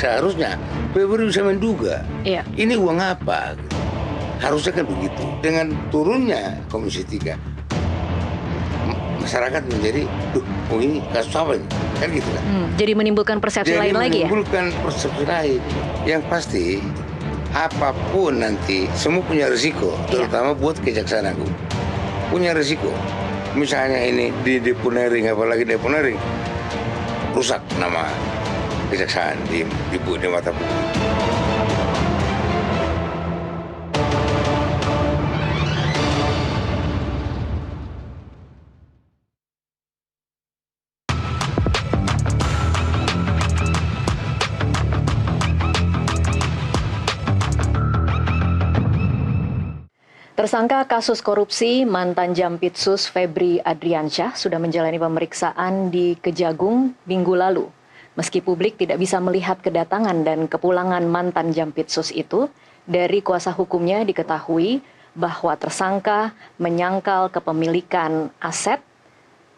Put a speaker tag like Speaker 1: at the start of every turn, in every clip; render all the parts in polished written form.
Speaker 1: seharusnya Febri bisa menduga ini uang apa. Harusnya kan begitu. Dengan turunnya Komisi 3, masyarakat menjadi, ini kasus apa ini? Kan gitu kan.
Speaker 2: Jadi menimbulkan persepsi lain lagi ya?
Speaker 1: Menimbulkan persepsi lain. Yang pasti, apapun nanti, semua punya risiko. Terutama buat Kejaksaan Agung. Punya risiko. Misalnya ini di deponering, apalagi deponering, rusak nama Kejaksaan di mata publik.
Speaker 2: Tersangka kasus korupsi mantan Jampitsus Febri Adriansyah sudah menjalani pemeriksaan di Kejagung minggu lalu. Meski publik tidak bisa melihat kedatangan dan kepulangan mantan Jampitsus itu, dari kuasa hukumnya diketahui bahwa tersangka menyangkal kepemilikan aset,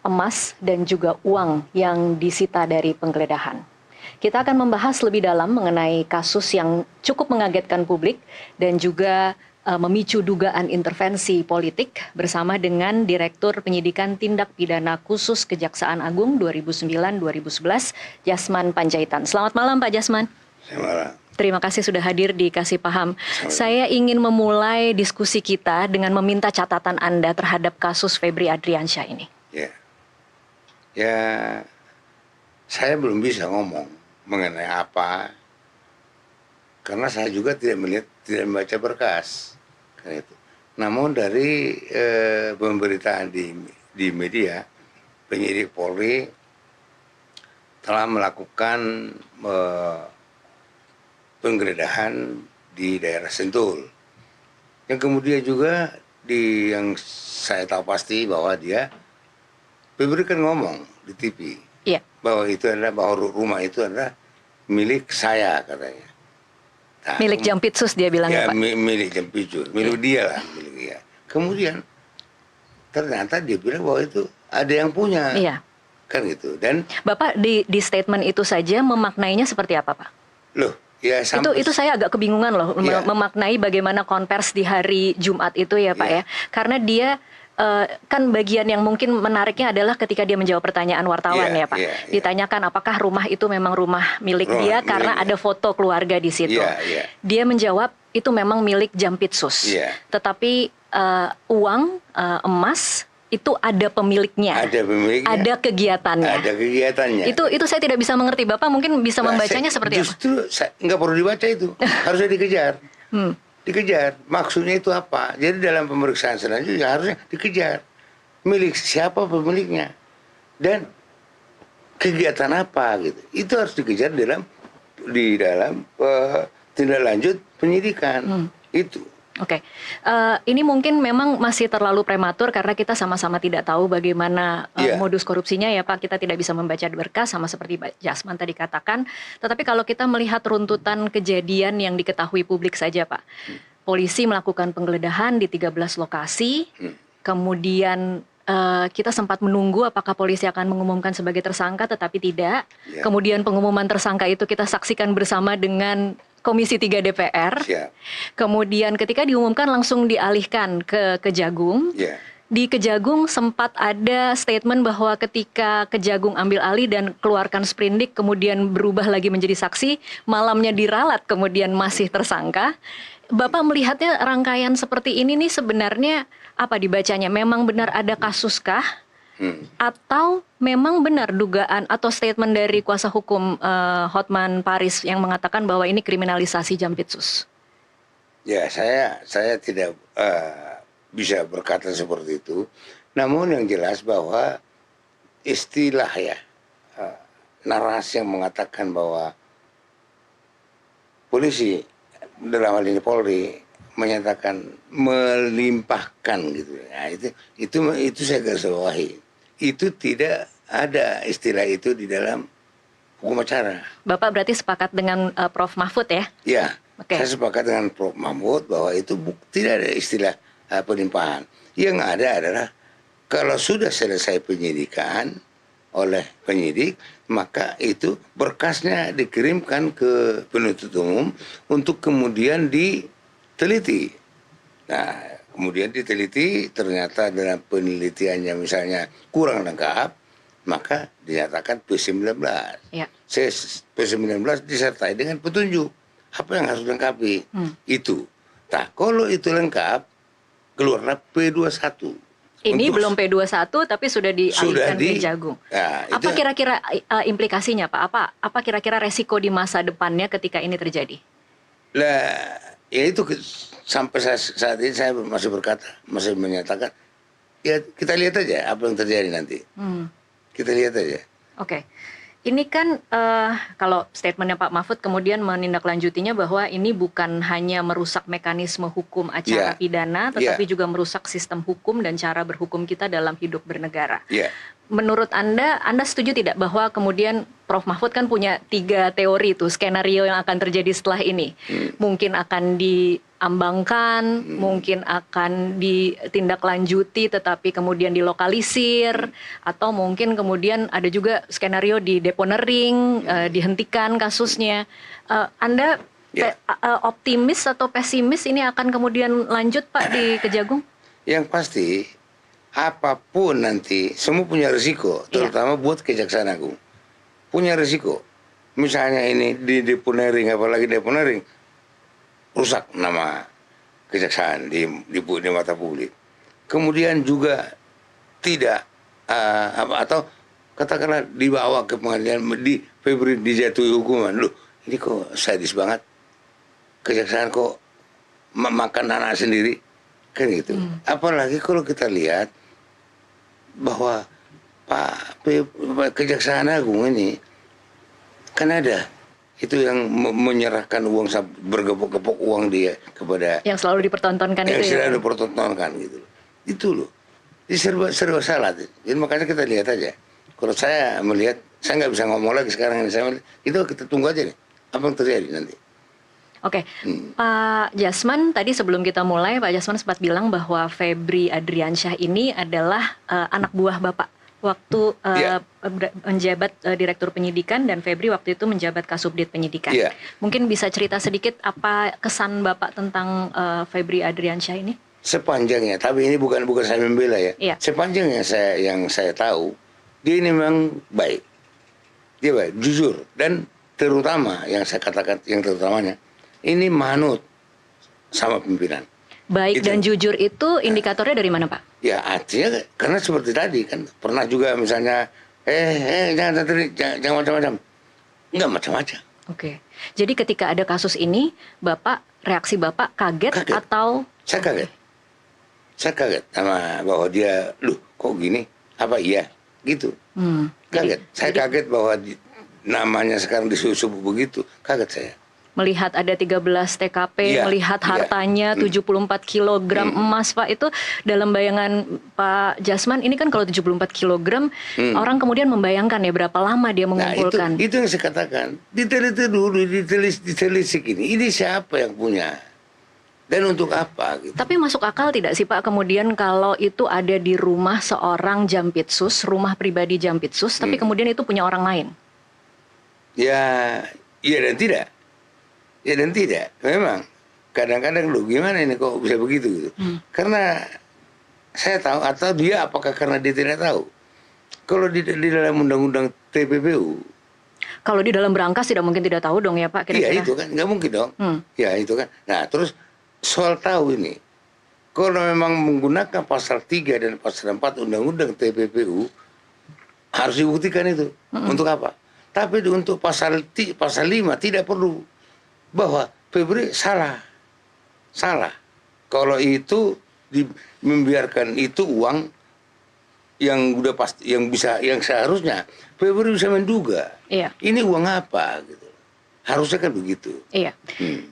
Speaker 2: emas, dan juga uang yang disita dari penggeledahan. Kita akan membahas lebih dalam mengenai kasus yang cukup mengagetkan publik dan juga memicu dugaan intervensi politik bersama dengan Direktur Penyidikan Tindak Pidana Khusus Kejaksaan Agung 2009-2011, Jasman Panjaitan. Selamat malam Pak Jasman.
Speaker 1: Selamat malam.
Speaker 2: Terima kasih sudah hadir di Kasih Paham. Saya ingin memulai diskusi kita dengan meminta catatan Anda terhadap kasus Febri Adriansyah ini.
Speaker 1: Ya, saya belum bisa ngomong mengenai apa, karena saya juga tidak membaca berkas. Namun dari pemberitaan di media, penyidik Polri telah melakukan penggeledahan di daerah Sentul. Yang kemudian juga yang saya tahu pasti bahwa Febri kan ngomong di TV bahwa rumah itu adalah milik saya katanya. Nah,
Speaker 2: milik Jampitsus dia bilangnya Pak.
Speaker 1: Milik Jampitsus, milik dia lah, milik dia. Kemudian ternyata dia bilang bahwa itu ada yang punya, kan gitu. Dan
Speaker 2: Bapak di statement itu saja memaknainya seperti apa Pak? Itu saya agak kebingungan loh, memaknai bagaimana konvers di hari Jumat itu ya Pak ya. Karena dia kan bagian yang mungkin menariknya adalah ketika dia menjawab pertanyaan wartawan ya Pak. Ditanyakan apakah rumah itu memang rumah milik dia karena ada foto keluarga di situ. Dia menjawab itu memang milik Jampitsus. Tetapi uang, emas itu ada pemiliknya. Ada kegiatannya. Itu saya tidak bisa mengerti. Bapak mungkin bisa membacanya seperti apa?
Speaker 1: Justru nggak perlu dibaca itu. Harusnya dikejar. Dikejar. Maksudnya itu apa? Jadi dalam pemeriksaan selanjutnya harusnya dikejar. Milik siapa pemiliknya? Dan kegiatan apa gitu. Itu harus dikejar di dalam tindak lanjut penyidikan. Itu.
Speaker 2: Oke, ini mungkin memang masih terlalu prematur karena kita sama-sama tidak tahu bagaimana modus korupsinya ya Pak. Kita tidak bisa membaca berkas sama seperti Pak Jasman tadi katakan. Tetapi kalau kita melihat runtutan kejadian yang diketahui publik saja Pak. Polisi melakukan penggeledahan di 13 lokasi. Kemudian kita sempat menunggu apakah polisi akan mengumumkan sebagai tersangka tetapi tidak. Kemudian pengumuman tersangka itu kita saksikan bersama dengan Komisi 3 DPR. Kemudian ketika diumumkan langsung dialihkan ke Kejagung. Di Kejagung sempat ada statement bahwa ketika Kejagung ambil alih dan keluarkan sprindik kemudian berubah lagi menjadi saksi, malamnya diralat kemudian masih tersangka. Bapak melihatnya rangkaian seperti ini nih sebenarnya apa dibacanya? Memang benar ada kasuskah? Atau memang benar dugaan atau statement dari kuasa hukum Hotman Paris yang mengatakan bahwa ini kriminalisasi Jampitsus?
Speaker 1: Ya, saya tidak bisa berkata seperti itu. Namun yang jelas bahwa istilah narasi yang mengatakan bahwa polisi dalam hal ini Polri menyatakan melimpahkan gitu. Nah, itu saya garis bawahi. Itu tidak ada istilah itu di dalam hukum acara.
Speaker 2: Bapak berarti sepakat dengan Prof Mahfud ya?
Speaker 1: Ya, saya sepakat dengan Prof Mahfud bahwa itu tidak ada istilah pelimpahan. Yang ada adalah kalau sudah selesai penyidikan, oleh penyidik, maka itu berkasnya dikirimkan ke penuntut umum untuk kemudian diteliti. Nah, kemudian diteliti, ternyata dalam penelitiannya misalnya kurang lengkap, maka dinyatakan P19.
Speaker 2: Ya.
Speaker 1: P19 disertai dengan petunjuk apa yang harus dilengkapi. Itu. Nah, kalau itu lengkap, keluarlah P21.
Speaker 2: Ini belum P21 tapi sudah dialihkan ke Jagung.
Speaker 1: Nah,
Speaker 2: apa kira-kira implikasinya Pak? Apa kira-kira resiko di masa depannya ketika ini terjadi?
Speaker 1: Lah, ya itu sampai saat ini saya masih berkata, masih menyatakan, ya kita lihat aja apa yang terjadi nanti. Kita lihat aja.
Speaker 2: Oke. Ini kan kalau statementnya Pak Mahfud kemudian menindaklanjutinya bahwa ini bukan hanya merusak mekanisme hukum acara pidana, tetapi juga merusak sistem hukum dan cara berhukum kita dalam hidup bernegara. Menurut Anda setuju tidak bahwa kemudian Prof. Mahfud kan punya 3 teori itu, skenario yang akan terjadi setelah ini. Mungkin akan diambangkan, mungkin akan ditindaklanjuti tetapi kemudian dilokalisir, atau mungkin kemudian ada juga skenario di deponering, dihentikan kasusnya. Anda optimis atau pesimis ini akan kemudian lanjut Pak di Kejagung?
Speaker 1: Yang pasti apapun nanti semua punya risiko, terutama buat Kejaksaan Agung. Punya risiko. Misalnya ini di deponering, apalagi deponering, rusak nama kejaksaan di mata publik. Kemudian juga tidak atau katakanlah dibawa ke pengadilan, di Febri dijatuhi hukuman. Loh, ini kok sadis banget. Kejaksaan kok makan anak sendiri, kan gitu. Apalagi kalau kita lihat bahwa Kejaksaan Agung ini kan ada itu yang menyerahkan uang, bergepok-gepok uang dia kepada
Speaker 2: yang selalu dipertontonkan
Speaker 1: yang
Speaker 2: itu
Speaker 1: selalu dipertontonkan gitu. Itu loh. Ini serba salah. Jadi makanya kita lihat aja. Kalau saya melihat, saya nggak bisa ngomong lagi sekarang ini. Saya melihat, itu kita tunggu aja nih apa yang terjadi nanti.
Speaker 2: Oke, Pak Jasman, tadi sebelum kita mulai, Pak Jasman sempat bilang bahwa Febri Adriansyah ini adalah anak buah Bapak waktu menjabat Direktur Penyidikan, dan Febri waktu itu menjabat Kasubdit Penyidikan. Mungkin bisa cerita sedikit apa kesan Bapak tentang Febri Adriansyah ini?
Speaker 1: Sepanjangnya, tapi ini bukan saya membela ya. Sepanjangnya yang saya tahu, dia ini memang baik. Dia baik, jujur, dan terutama yang saya katakan, yang terutamanya, ini manut sama pimpinan.
Speaker 2: Baik itu. Dan jujur itu indikatornya dari mana Pak?
Speaker 1: Ya artinya karena seperti tadi kan pernah juga misalnya jangan macam-macam. Enggak macam-macam.
Speaker 2: Oke. Jadi ketika ada kasus ini, reaksi Bapak kaget. Atau?
Speaker 1: Saya kaget. Saya kaget sama bahwa dia, loh kok gini? Apa iya? Gitu. Kaget. Saya kaget bahwa namanya sekarang disusup begitu. Kaget saya.
Speaker 2: Melihat ada 13 TKP, melihat hartanya 74 kg emas Pak, itu dalam bayangan Pak Jasman ini kan kalau 74 kg orang kemudian membayangkan ya berapa lama dia mengumpulkan.
Speaker 1: Nah, itu yang saya katakan, diteliti dulu, ditelisik ini siapa yang punya dan untuk apa gitu. Tapi
Speaker 2: masuk akal tidak sih Pak kemudian kalau itu ada di rumah seorang Jampitsus, rumah pribadi Jampitsus, tapi kemudian itu punya orang lain?
Speaker 1: Ya, iya dan tidak. Ya dan tidak, memang kadang-kadang lu gimana ini kok bisa begitu gitu. Karena saya tahu, atau dia apakah karena dia tidak tahu. Kalau di dalam undang-undang TPPU,
Speaker 2: kalau di dalam berangkas tidak mungkin tidak tahu dong ya Pak kira-kira.
Speaker 1: Iya itu kan, nggak mungkin dong. Ya itu kan. Nah terus soal tahu ini, kalau memang menggunakan pasal 3 dan pasal 4 undang-undang TPPU, harus dibuktikan itu. Untuk apa? Tapi untuk pasal 5 tidak perlu. Bahwa Febri salah. Kalau itu membiarkan itu uang yang udah pasti, yang seharusnya Febri bisa menduga. Ini uang apa gitu. Harusnya kan begitu. Iya.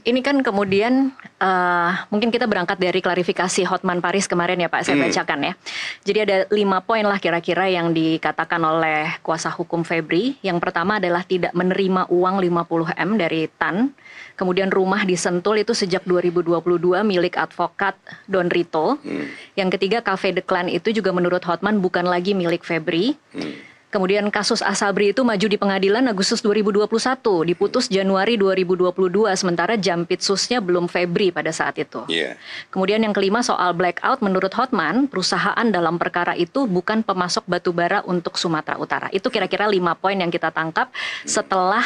Speaker 2: Ini kan kemudian mungkin kita berangkat dari klarifikasi Hotman Paris kemarin ya Pak, saya bacakan ya. Jadi ada 5 poin lah kira-kira yang dikatakan oleh kuasa hukum Febri. Yang pertama adalah tidak menerima uang 50 M dari TAN. Kemudian rumah di Sentul itu sejak 2022 milik advokat Don Rito. Yang ketiga, Cafe The Clan itu juga menurut Hotman bukan lagi milik Febri. Kemudian kasus Asabri itu maju di pengadilan Agustus 2021, diputus Januari 2022, sementara Jampitsusnya belum Febri pada saat itu.
Speaker 1: Iya.
Speaker 2: Kemudian yang kelima soal blackout, menurut Hotman, perusahaan dalam perkara itu bukan pemasok batu bara untuk Sumatera Utara. Itu kira-kira 5 poin yang kita tangkap setelah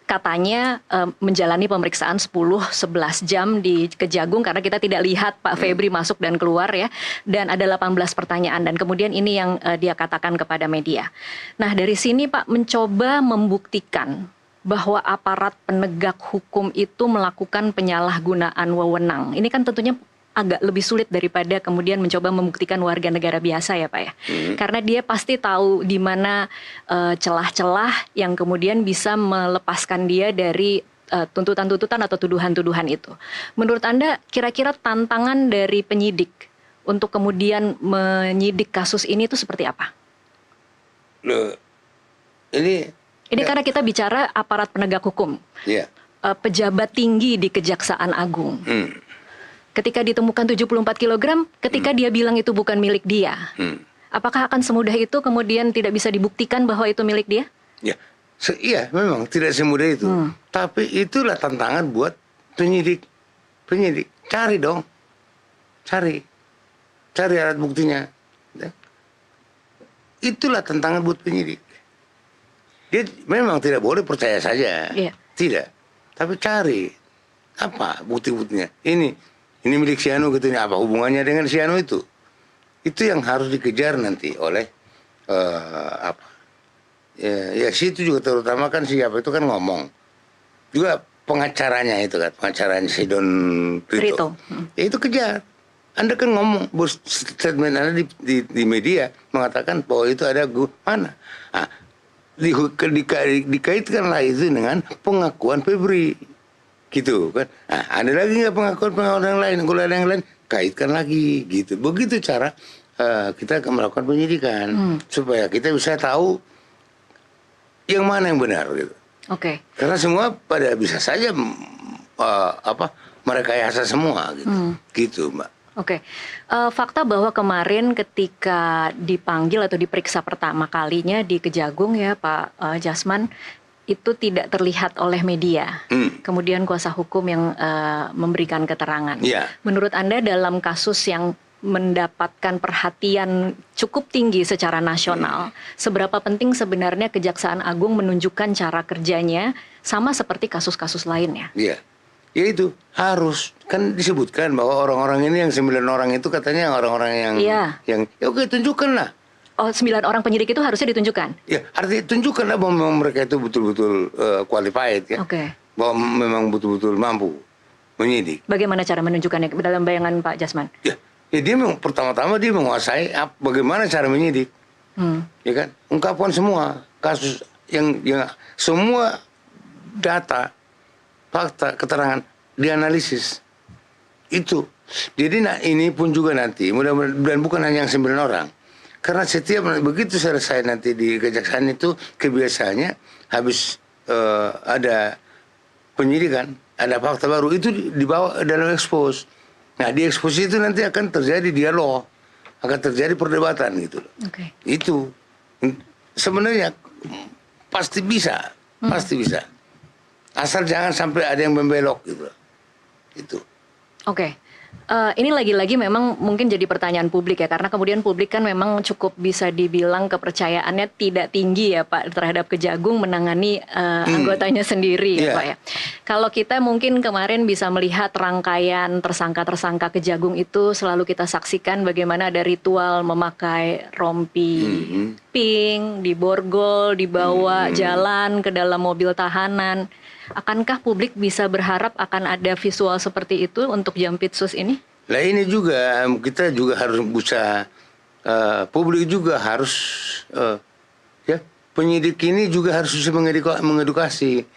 Speaker 2: katanya menjalani pemeriksaan 10-11 jam di Kejagung karena kita tidak lihat Pak Febri masuk dan keluar ya, dan ada 18 pertanyaan, dan kemudian ini yang dia katakan kepada media. Nah, dari sini Pak mencoba membuktikan bahwa aparat penegak hukum itu melakukan penyalahgunaan wewenang. Ini kan tentunya agak lebih sulit daripada kemudian mencoba membuktikan warga negara biasa ya Pak ya. Karena dia pasti tahu di mana celah-celah yang kemudian bisa melepaskan dia dari tuntutan-tuntutan atau tuduhan-tuduhan itu. Menurut Anda kira-kira tantangan dari penyidik untuk kemudian menyidik kasus ini itu seperti apa?
Speaker 1: Loh, ini
Speaker 2: karena kita bicara aparat penegak hukum.
Speaker 1: Iya.
Speaker 2: Pejabat tinggi di Kejaksaan Agung. Ketika ditemukan 74 kg, ketika dia bilang itu bukan milik dia, apakah akan semudah itu kemudian tidak bisa dibuktikan bahwa itu milik dia?
Speaker 1: Ya, iya memang tidak semudah itu. Tapi itulah tantangan buat penyidik. Cari dong, cari alat buktinya. Ya. Itulah tantangan buat penyidik. Dia memang tidak boleh percaya saja, tidak. Tapi cari apa bukti-buktinya. Ini milik si Anu gitu, apa hubungannya dengan si Anu itu? Itu yang harus dikejar nanti oleh apa? Ya situ juga terutama kan siapa itu kan ngomong. Juga pengacaranya itu kan, pengacaranya si Don Prito. Ya itu kejar. Anda kan ngomong, bos statement Anda di media mengatakan bahwa itu ada mana? Nah, dikaitkanlah itu dengan pengakuan Febri. Gitu kan. Nah, ada lagi nggak pengakuan yang lain? Kalau ada yang lain, kaitkan lagi gitu. Begitu cara kita akan melakukan penyidikan supaya kita bisa tahu yang mana yang benar gitu.
Speaker 2: Oke.
Speaker 1: Karena semua pada bisa saja merekayasa semua gitu. Gitu, Mbak.
Speaker 2: Oke. Fakta bahwa kemarin ketika dipanggil atau diperiksa pertama kalinya di Kejagung ya Pak Jasman, itu tidak terlihat oleh media. Kemudian kuasa hukum yang memberikan keterangan. Menurut Anda dalam kasus yang mendapatkan perhatian cukup tinggi secara nasional, seberapa penting sebenarnya Kejaksaan Agung menunjukkan cara kerjanya sama seperti kasus-kasus lainnya? Iya,
Speaker 1: ya itu harus. Kan disebutkan bahwa orang-orang ini yang 9 orang itu katanya orang-orang yang ya oke tunjukkanlah.
Speaker 2: Oh, 9 orang penyidik itu harusnya ditunjukkan?
Speaker 1: Ya, artinya tunjukkanlah bahwa memang mereka itu betul-betul qualified ya. Bahwa memang betul-betul mampu menyidik.
Speaker 2: Bagaimana cara menunjukkannya dalam bayangan Pak Jasman?
Speaker 1: Ya dia memang pertama-tama dia menguasai bagaimana cara menyidik. Ya kan? Ungkapkan semua kasus yang semua data, fakta, keterangan dianalisis. Itu. Jadi ini pun juga nanti mudah-mudahan bukan hanya yang 9 orang. Karena setiap begitu selesai nanti di kejaksaan itu kebiasaannya habis ada penyidikan, ada fakta baru itu dibawa dalam ekspos. Nah di ekspos itu nanti akan terjadi dialog, akan terjadi perdebatan gitu. Itu sebenarnya pasti bisa, pasti bisa. Asal jangan sampai ada yang membelok gitu. Itu.
Speaker 2: Ini lagi-lagi memang mungkin jadi pertanyaan publik ya, karena kemudian publik kan memang cukup bisa dibilang kepercayaannya tidak tinggi ya Pak terhadap Kejagung menangani anggotanya sendiri ya Pak ya. Kalau kita mungkin kemarin bisa melihat rangkaian tersangka-tersangka Kejagung itu selalu kita saksikan bagaimana ada ritual memakai rompi pink, diborgol, dibawa jalan ke dalam mobil tahanan. Akankah publik bisa berharap akan ada visual seperti itu untuk Jampitsus ini?
Speaker 1: Nah ini juga kita juga harus bisa publik juga harus penyidik ini juga harus bisa mengedukasi.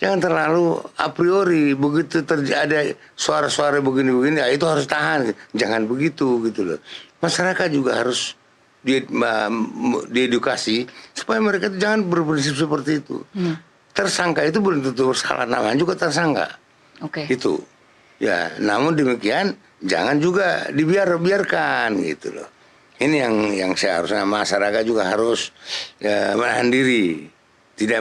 Speaker 1: Jangan terlalu a priori begitu ada suara-suara begini-begini, ya itu harus tahan. Jangan begitu gitu loh. Masyarakat juga harus diedukasi supaya mereka itu jangan berprinsip seperti itu. Tersangka itu belum tentu bersalah, namanya juga tersangka. Itu. Ya, namun demikian jangan juga dibiarkan gitu loh. Ini yang seharusnya masyarakat juga harus menahan diri, tidak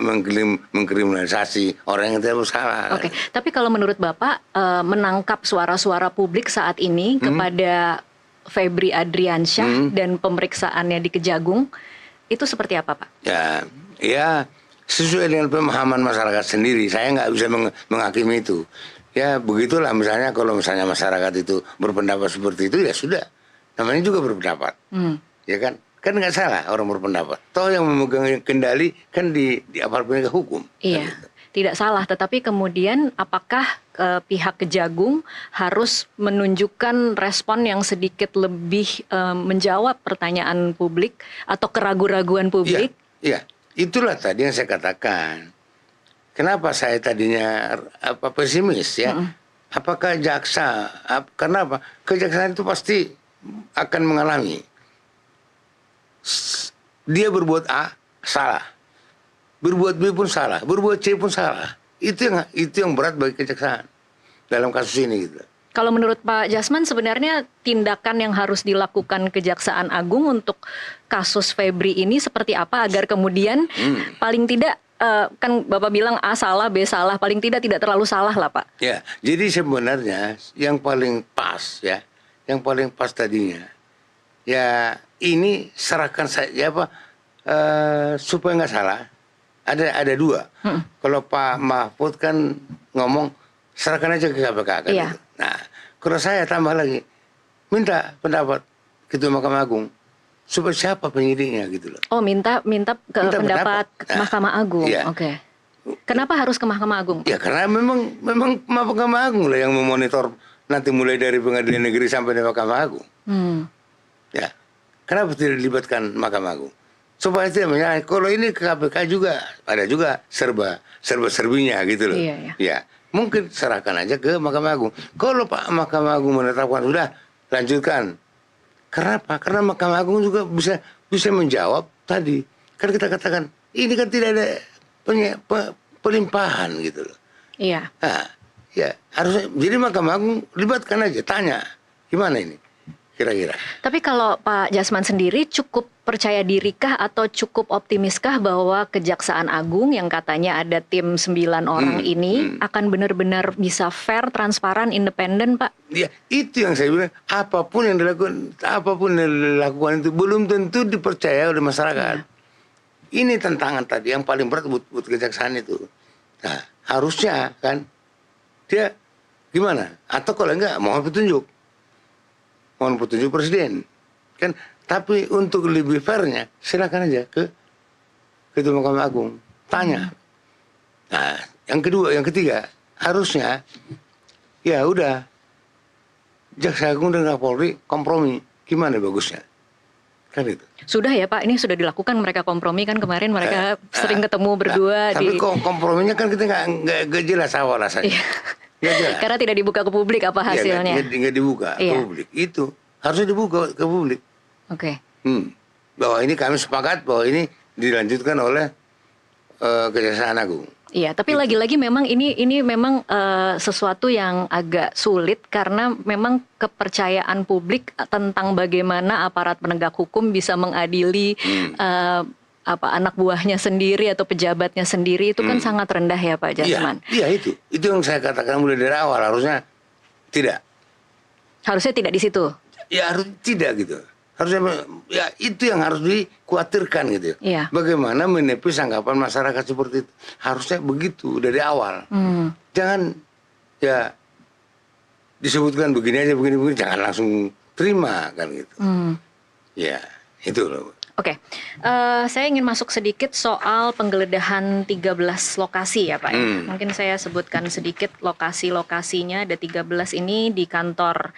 Speaker 1: mengkriminalisasi orang yang tidak bersalah.
Speaker 2: Oke, tapi kalau menurut Bapak menangkap suara-suara publik saat ini kepada Febri Adriansyah dan pemeriksaannya di Kejagung itu seperti apa, Pak?
Speaker 1: Ya sesuai dengan pemahaman masyarakat sendiri. Saya nggak bisa menghakimi itu. Ya begitulah, misalnya kalau misalnya masyarakat itu berpendapat seperti itu, ya sudah. Namanya juga berpendapat. Ya kan? Kan nggak salah orang berpendapat. Toh yang memegang kendali kan di aparat penegak hukum.
Speaker 2: Iya.
Speaker 1: Kan gitu.
Speaker 2: Tidak salah, tetapi kemudian apakah pihak Kejagung harus menunjukkan respon yang sedikit lebih menjawab pertanyaan publik atau keraguan-raguan publik?
Speaker 1: Iya, itulah tadi yang saya katakan. Kenapa saya tadinya pesimis ya? Apakah jaksa? Karena apa? Kejaksaan itu pasti akan mengalami. Dia berbuat A salah. Berbuat B pun salah, berbuat C pun salah. Itu yang berat bagi kejaksaan dalam kasus ini gitu.
Speaker 2: Kalau menurut Pak Jasman sebenarnya tindakan yang harus dilakukan Kejaksaan Agung untuk kasus Febri ini seperti apa agar kemudian paling tidak kan Bapak bilang A salah, B salah, paling tidak terlalu salah lah Pak.
Speaker 1: Ya, jadi sebenarnya yang paling pas ya, yang paling pas tadinya ya ini serahkan saja supaya nggak salah. Ada dua. Kalau Pak Mahfud kan ngomong serahkan aja ke KPK kan.
Speaker 2: Iya.
Speaker 1: Gitu. Nah, kalau saya tambah lagi minta pendapat Ketua Mahkamah Agung supaya siapa penyidiknya gitu loh.
Speaker 2: Oh, minta pendapat Mahkamah Agung.
Speaker 1: Iya.
Speaker 2: Oke. Kenapa harus ke Mahkamah Agung?
Speaker 1: Ya karena memang Mahkamah Agung lah yang memonitor nanti mulai dari Pengadilan Negeri sampai di Mahkamah Agung. Ya. Kenapa tidak dilibatkan Mahkamah Agung? Supaya tidak menyalahi. Kalau ini ke KPK juga ada juga serba-serbinya gitu loh.
Speaker 2: Iya.
Speaker 1: Ya, mungkin serahkan aja ke Mahkamah Agung. Kalau Pak Mahkamah Agung menetapkan sudah lanjutkan. Kenapa? Karena Mahkamah Agung juga bisa menjawab tadi. Kan kita katakan ini kan tidak ada pelimpahan gitu loh.
Speaker 2: Iya.
Speaker 1: Nah, ya harusnya jadi Mahkamah Agung libatkan aja, tanya gimana ini kira-kira.
Speaker 2: Tapi kalau Pak Jasman sendiri cukup percaya dirikah atau cukup optimiskah bahwa Kejaksaan Agung yang katanya ada tim 9 orang ini akan benar-benar bisa fair, transparan, independen, Pak?
Speaker 1: Ya, itu yang saya bilang, apapun yang dilakukan itu belum tentu dipercaya oleh masyarakat. Ini tantangan tadi yang paling berat buat kejaksaan itu. Nah, harusnya kan dia gimana? Atau kalau enggak mohon petunjuk presiden kan. Tapi untuk lebih fairnya silakan aja ke Ketua Mahkamah Agung tanya. Nah yang ketiga harusnya ya udah Jaksa Agung dan Kapolri kompromi gimana bagusnya kan itu.
Speaker 2: Sudah ya Pak, ini sudah dilakukan, mereka kompromi kan kemarin mereka sering ketemu berdua.
Speaker 1: Tapi komprominya kan kita nggak jelas awal rasanya.
Speaker 2: Karena tidak dibuka ke publik apa hasilnya.
Speaker 1: Nggak dibuka ke publik. Itu harusnya dibuka ke publik.
Speaker 2: Oke.
Speaker 1: Bahwa ini kami sepakat bahwa ini dilanjutkan oleh Kejaksaan Agung.
Speaker 2: Iya, tapi lagi-lagi memang ini memang sesuatu yang agak sulit karena memang kepercayaan publik tentang bagaimana aparat penegak hukum bisa mengadili anak buahnya sendiri atau pejabatnya sendiri itu kan sangat rendah ya Pak Jasman.
Speaker 1: Iya itu yang saya katakan mulai dari awal harusnya tidak.
Speaker 2: Harusnya tidak di situ.
Speaker 1: Ya harus tidak gitu. Harusnya ya itu yang harus dikhawatirkan gitu.
Speaker 2: Iya.
Speaker 1: Bagaimana menepis anggapan masyarakat seperti itu. Harusnya begitu dari awal. Jangan ya disebutkan begini aja begini jangan langsung terima kan gitu. Ya itu loh.
Speaker 2: Oke, saya ingin masuk sedikit soal penggeledahan 13 lokasi ya Pak. Mungkin saya sebutkan sedikit lokasi-lokasinya. Ada 13 ini di kantor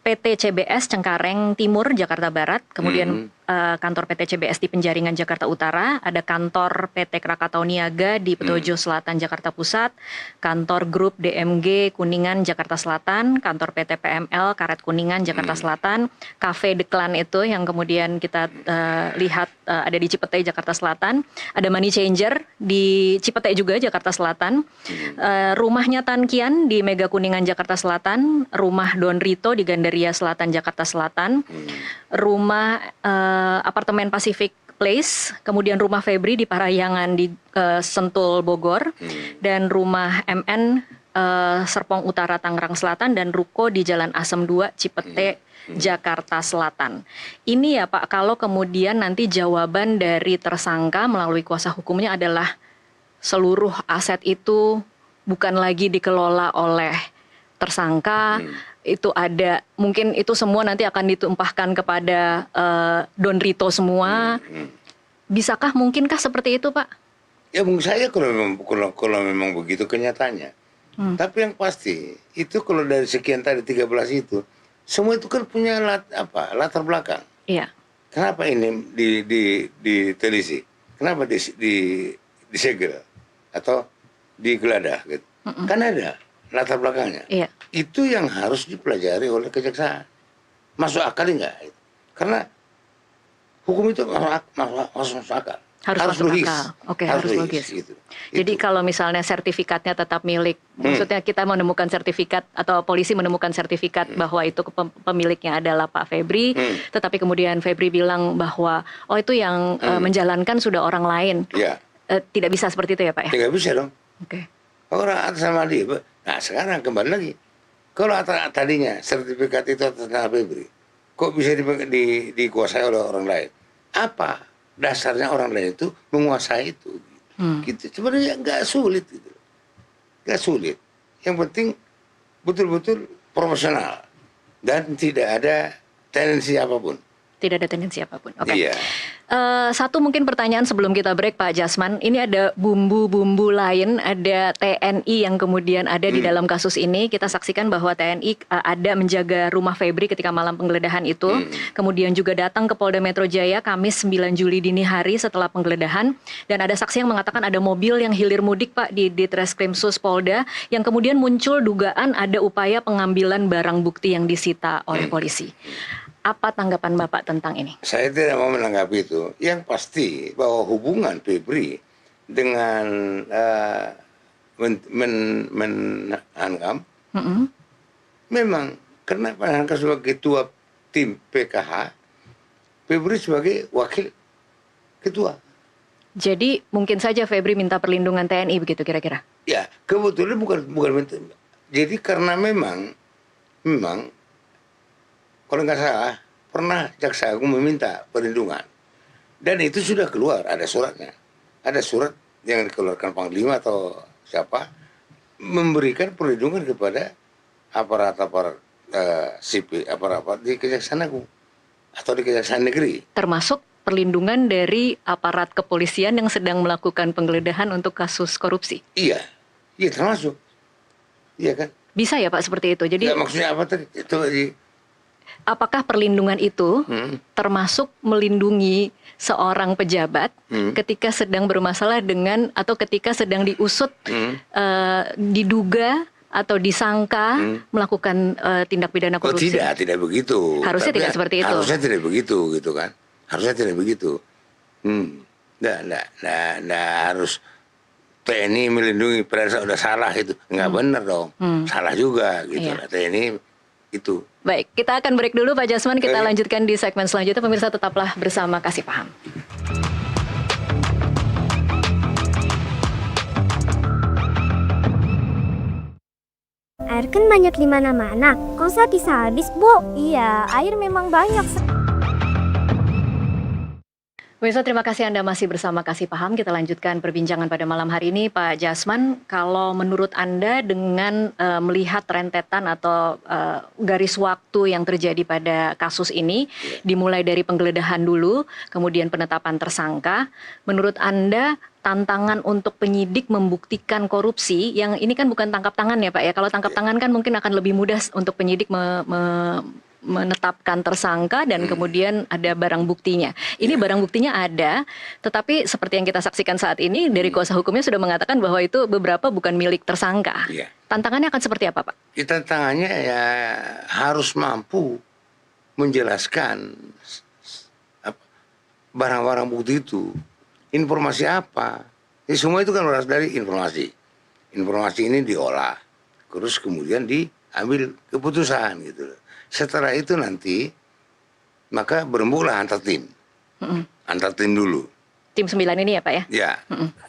Speaker 2: PT CBS Cengkareng Timur, Jakarta Barat. Kemudian kantor PT CBS di Penjaringan Jakarta Utara, ada kantor PT Krakatau Niaga di Petojo Selatan Jakarta Pusat, kantor grup DMG Kuningan Jakarta Selatan, kantor PT PML Karet Kuningan Jakarta Selatan, Cafe Deklan itu yang kemudian kita lihat ada di Cipete Jakarta Selatan, ada Money Changer di Cipete juga Jakarta Selatan, rumahnya Tan Kian di Mega Kuningan Jakarta Selatan, rumah Don Rito di Gandaria Selatan Jakarta Selatan, rumah apartemen Pacific Place, kemudian rumah Febri di Parayangan di Sentul Bogor, dan rumah MN Serpong Utara Tangerang Selatan, dan ruko di Jalan Asem 2 Cipete Jakarta Selatan. Ini ya Pak, kalau kemudian nanti jawaban dari tersangka melalui kuasa hukumnya adalah seluruh aset itu bukan lagi dikelola oleh tersangka, itu ada, mungkin itu semua nanti akan ditumpahkan kepada Don Rito semua. Bisakah, mungkinkah seperti itu Pak?
Speaker 1: Ya mungkin saja kalau memang begitu kenyataannya. Tapi yang pasti itu kalau dari sekian tadi 13 itu, semua itu kan punya latar belakang.
Speaker 2: Iya.
Speaker 1: Kenapa ini diteliti? Kenapa disegel atau digeledah gitu? Kan ada latar belakangnya.
Speaker 2: Iya.
Speaker 1: Itu yang harus dipelajari oleh kejaksaan. Masuk akal enggak? Karena hukum itu masuk akal.
Speaker 2: Harus masuk
Speaker 1: logis.
Speaker 2: akal. Oke, harus logis.
Speaker 1: Gitu.
Speaker 2: Jadi kalau misalnya sertifikatnya tetap milik, maksudnya kita menemukan sertifikat atau polisi menemukan sertifikat bahwa itu pemiliknya adalah Pak Febri, tetapi kemudian Febri bilang bahwa oh itu yang menjalankan sudah orang lain.
Speaker 1: Ya.
Speaker 2: Tidak bisa seperti itu ya Pak ya?
Speaker 1: Tidak bisa dong.
Speaker 2: Oke.
Speaker 1: Orang atas nama dia. Nah sekarang kembali lagi. Kalau tadinya sertifikat itu atas nama Febri, kok bisa dikuasai oleh orang lain? Apa dasarnya orang lain itu menguasai itu? Gitu. Sebenarnya nggak sulit gitu. Nggak sulit. Yang penting betul-betul profesional dan tidak ada tendensi apapun.
Speaker 2: Tidak ada tendensi apapun. Oke.
Speaker 1: Iya.
Speaker 2: Satu mungkin pertanyaan sebelum kita break Pak Jasman. Ini ada bumbu-bumbu lain, ada TNI yang kemudian ada di dalam kasus ini. Kita saksikan bahwa TNI ada menjaga rumah Febri ketika malam penggeledahan itu. Kemudian juga datang ke Polda Metro Jaya Kamis 9 Juli dini hari setelah penggeledahan. Dan ada saksi yang mengatakan ada mobil yang hilir mudik Pak di Treskrimsus Polda. Yang kemudian muncul dugaan ada upaya pengambilan barang bukti yang disita oleh polisi. Apa tanggapan Bapak tentang ini? Saya
Speaker 1: tidak mau menanggapi itu. Yang pasti bahwa hubungan Febri dengan Menhankam memang karena Menhankam sebagai ketua tim PKH, Febri sebagai wakil ketua.
Speaker 2: Jadi mungkin saja Febri minta perlindungan TNI begitu kira-kira?
Speaker 1: Ya, kebetulan bukan jadi karena memang kalau nggak salah pernah jaksa agung meminta perlindungan dan itu sudah keluar, ada suratnya, ada surat yang dikeluarkan Panglima atau siapa memberikan perlindungan kepada aparat sipil, aparat di Kejaksaan Agung atau di Kejaksaan Negeri,
Speaker 2: termasuk perlindungan dari aparat kepolisian yang sedang melakukan penggeledahan untuk kasus korupsi.
Speaker 1: Iya termasuk, iya kan?
Speaker 2: Bisa ya Pak seperti itu. Jadi
Speaker 1: ya, maksudnya apa tadi? Itu
Speaker 2: apakah perlindungan itu termasuk melindungi seorang pejabat ketika sedang bermasalah dengan atau ketika sedang diusut, diduga atau disangka melakukan tindak pidana korupsi?
Speaker 1: Oh, tidak begitu.
Speaker 2: Harusnya tidak seperti itu.
Speaker 1: Harusnya tidak begitu gitu kan? Harusnya tidak begitu. Nggak harus TNI melindungi pada saat udah salah itu, nggak benar dong. Salah juga gitu. Iya. TNI itu.
Speaker 2: Baik, kita akan break dulu Pak Jasman, kita lanjutkan di segmen selanjutnya. Pemirsa tetaplah bersama Kasih Paham.
Speaker 3: Air kan banyak di mana-mana, kok usah bisa habis Bu? Iya, air memang banyak.
Speaker 2: Pemirsa, terima kasih Anda masih bersama Kasih Paham. Kita lanjutkan perbincangan pada malam hari ini. Pak Jasman, kalau menurut Anda dengan melihat rentetan atau garis waktu yang terjadi pada kasus ini, dimulai dari penggeledahan dulu, kemudian penetapan tersangka, menurut Anda tantangan untuk penyidik membuktikan korupsi, yang ini kan bukan tangkap tangan ya Pak ya. Kalau tangkap tangan kan mungkin akan lebih mudah untuk penyidik menetapkan tersangka dan kemudian ada barang buktinya. Ini barang buktinya ada, tetapi seperti yang kita saksikan saat ini dari kuasa hukumnya sudah mengatakan bahwa itu beberapa bukan milik tersangka.
Speaker 1: Iya.
Speaker 2: Tantangannya akan seperti apa, Pak?
Speaker 1: Tantangannya ya harus mampu menjelaskan barang-barang bukti itu, informasi apa. Ini semua itu kan berasal dari informasi. Informasi ini diolah, terus kemudian diambil keputusan gitu. Setelah itu nanti maka berembuklah antar tim. Antar tim dulu.
Speaker 2: Tim 9 ini ya, Pak ya?
Speaker 1: Ya,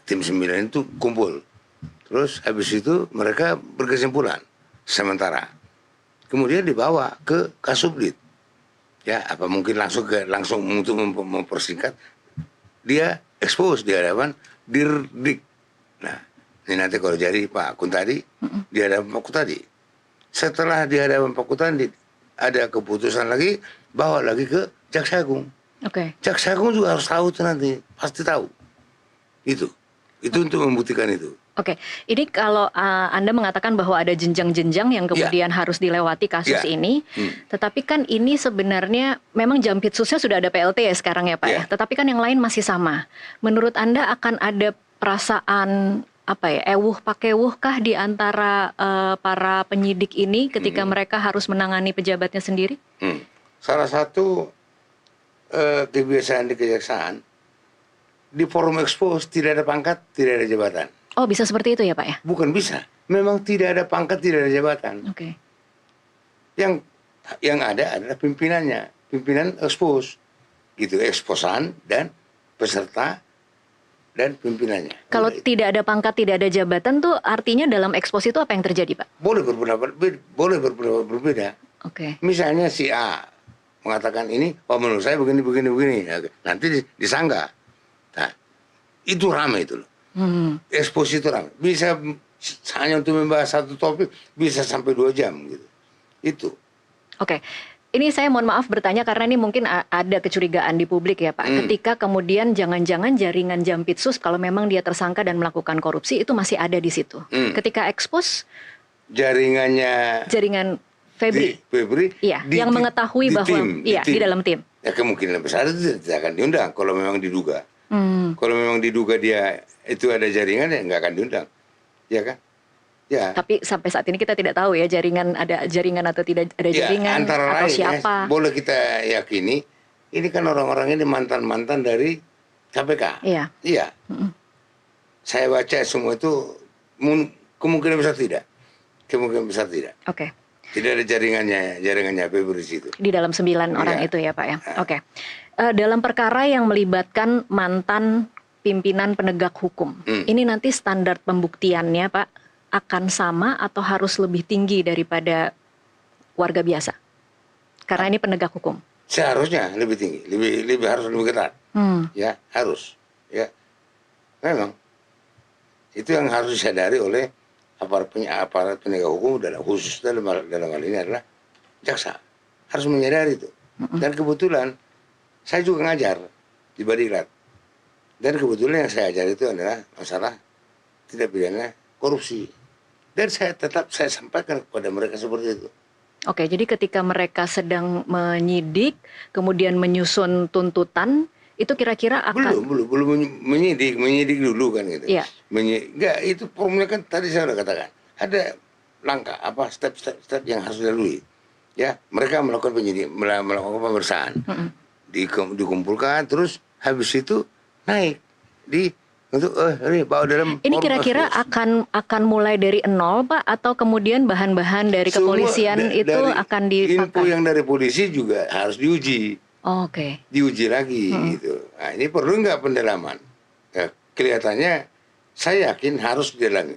Speaker 1: tim 9 itu kumpul. Terus habis itu mereka berkesimpulan sementara. Kemudian dibawa ke Kasubdit. Ya, apa mungkin langsung untuk mempersingkat, dia expose di hadapan Dirdik. Nah, ini nanti kalau jadi Pak Kuntadi, di hadapan Pak Kuntadi. Setelah di hadapan Pak Kuntadi, ada keputusan lagi, bawa lagi ke Jaksa Agung.
Speaker 2: Oke.
Speaker 1: Jaksa Agung juga harus tahu itu nanti, pasti tahu. Itu untuk membuktikan itu.
Speaker 2: Oke, ini kalau Anda mengatakan bahwa ada jenjang-jenjang yang kemudian harus dilewati kasus ini, tetapi kan ini sebenarnya memang Jampitsusnya sudah ada PLT ya sekarang ya Pak ya, tetapi kan yang lain masih sama. Menurut Anda akan ada perasaan apa ya, ewuh pakewuh kah di antara para penyidik ini ketika mereka harus menangani pejabatnya sendiri?
Speaker 1: Salah satu kebiasaan di kejaksaan, di forum expose tidak ada pangkat, tidak ada jabatan.
Speaker 2: Oh, bisa seperti itu ya Pak ya?
Speaker 1: Bukan bisa. Memang tidak ada pangkat, tidak ada jabatan.
Speaker 2: Oke.
Speaker 1: Yang ada adalah pimpinannya. Pimpinan expose. Gitu, eksposan dan peserta dan pimpinannya.
Speaker 2: Kalau tidak ada pangkat, tidak ada jabatan tuh artinya dalam ekspos itu apa yang terjadi Pak?
Speaker 1: Boleh berpendapat berbeda.
Speaker 2: Oke.
Speaker 1: Misalnya si A mengatakan ini, oh menurut saya begini. Nanti disangka. Nah, itu ramai itu loh. Ekspos itu ramai. Bisa hanya untuk membahas satu topik bisa sampai 2 jam gitu. Itu.
Speaker 2: Oke. Ini saya mohon maaf bertanya karena ini mungkin ada kecurigaan di publik ya Pak. Ketika kemudian jangan-jangan jaringan Jampitsus kalau memang dia tersangka dan melakukan korupsi itu masih ada di situ. Ketika ekspos jaringan Febri. Iya, yang mengetahui bahwa di dalam tim.
Speaker 1: Ya kemungkinan besar itu tidak akan diundang kalau memang diduga. Kalau memang diduga dia itu ada jaringan ya nggak akan diundang, ya kan? Ya.
Speaker 2: Tapi sampai saat ini kita tidak tahu ya ada jaringan atau tidak ada jaringan
Speaker 1: antara
Speaker 2: atau
Speaker 1: lain,
Speaker 2: siapa.
Speaker 1: Boleh kita yakini ini kan orang-orang ini mantan dari KPK.
Speaker 2: Iya.
Speaker 1: Iya. Saya baca semua itu kemungkinan besar tidak.
Speaker 2: Oke.
Speaker 1: Tidak ada jaringannya Febri di situ.
Speaker 2: Di dalam 9 orang itu ya Pak ya. Oke. Dalam perkara yang melibatkan mantan pimpinan penegak hukum, ini nanti standar pembuktiannya Pak akan sama atau harus lebih tinggi daripada warga biasa? Karena ini penegak hukum.
Speaker 1: Seharusnya lebih tinggi, harus lebih ketat. Ya, harus. Ya. Memang itu yang harus disadari oleh aparat penegak hukum khusus dalam hal ini adalah jaksa. Harus menyadari itu. Dan kebetulan saya juga ngajar di Badiklat. Dan kebetulan yang saya ajar itu adalah masalah tindak pidana korupsi. Dan saya sampaikan kepada mereka seperti itu.
Speaker 2: Oke, jadi ketika mereka sedang menyidik, kemudian menyusun tuntutan, itu kira-kira akan...
Speaker 1: Belum menyidik dulu kan gitu.
Speaker 2: Iya.
Speaker 1: Enggak, itu formulnya kan tadi saya sudah katakan. Ada langkah, step yang harus dilalui. Ya, mereka melakukan melakukan pemeriksaan. Dikumpulkan, terus habis itu naik untuk bawa dalam.
Speaker 2: Ini kira-kira akan mulai dari nol Pak atau kemudian bahan-bahan dari kepolisian itu akan dipakai?
Speaker 1: Info yang dari polisi juga harus diuji.
Speaker 2: Oke.
Speaker 1: Diuji lagi gitu. Nah, ini perlu nggak pendalaman? Ya, kelihatannya saya yakin harus didalami.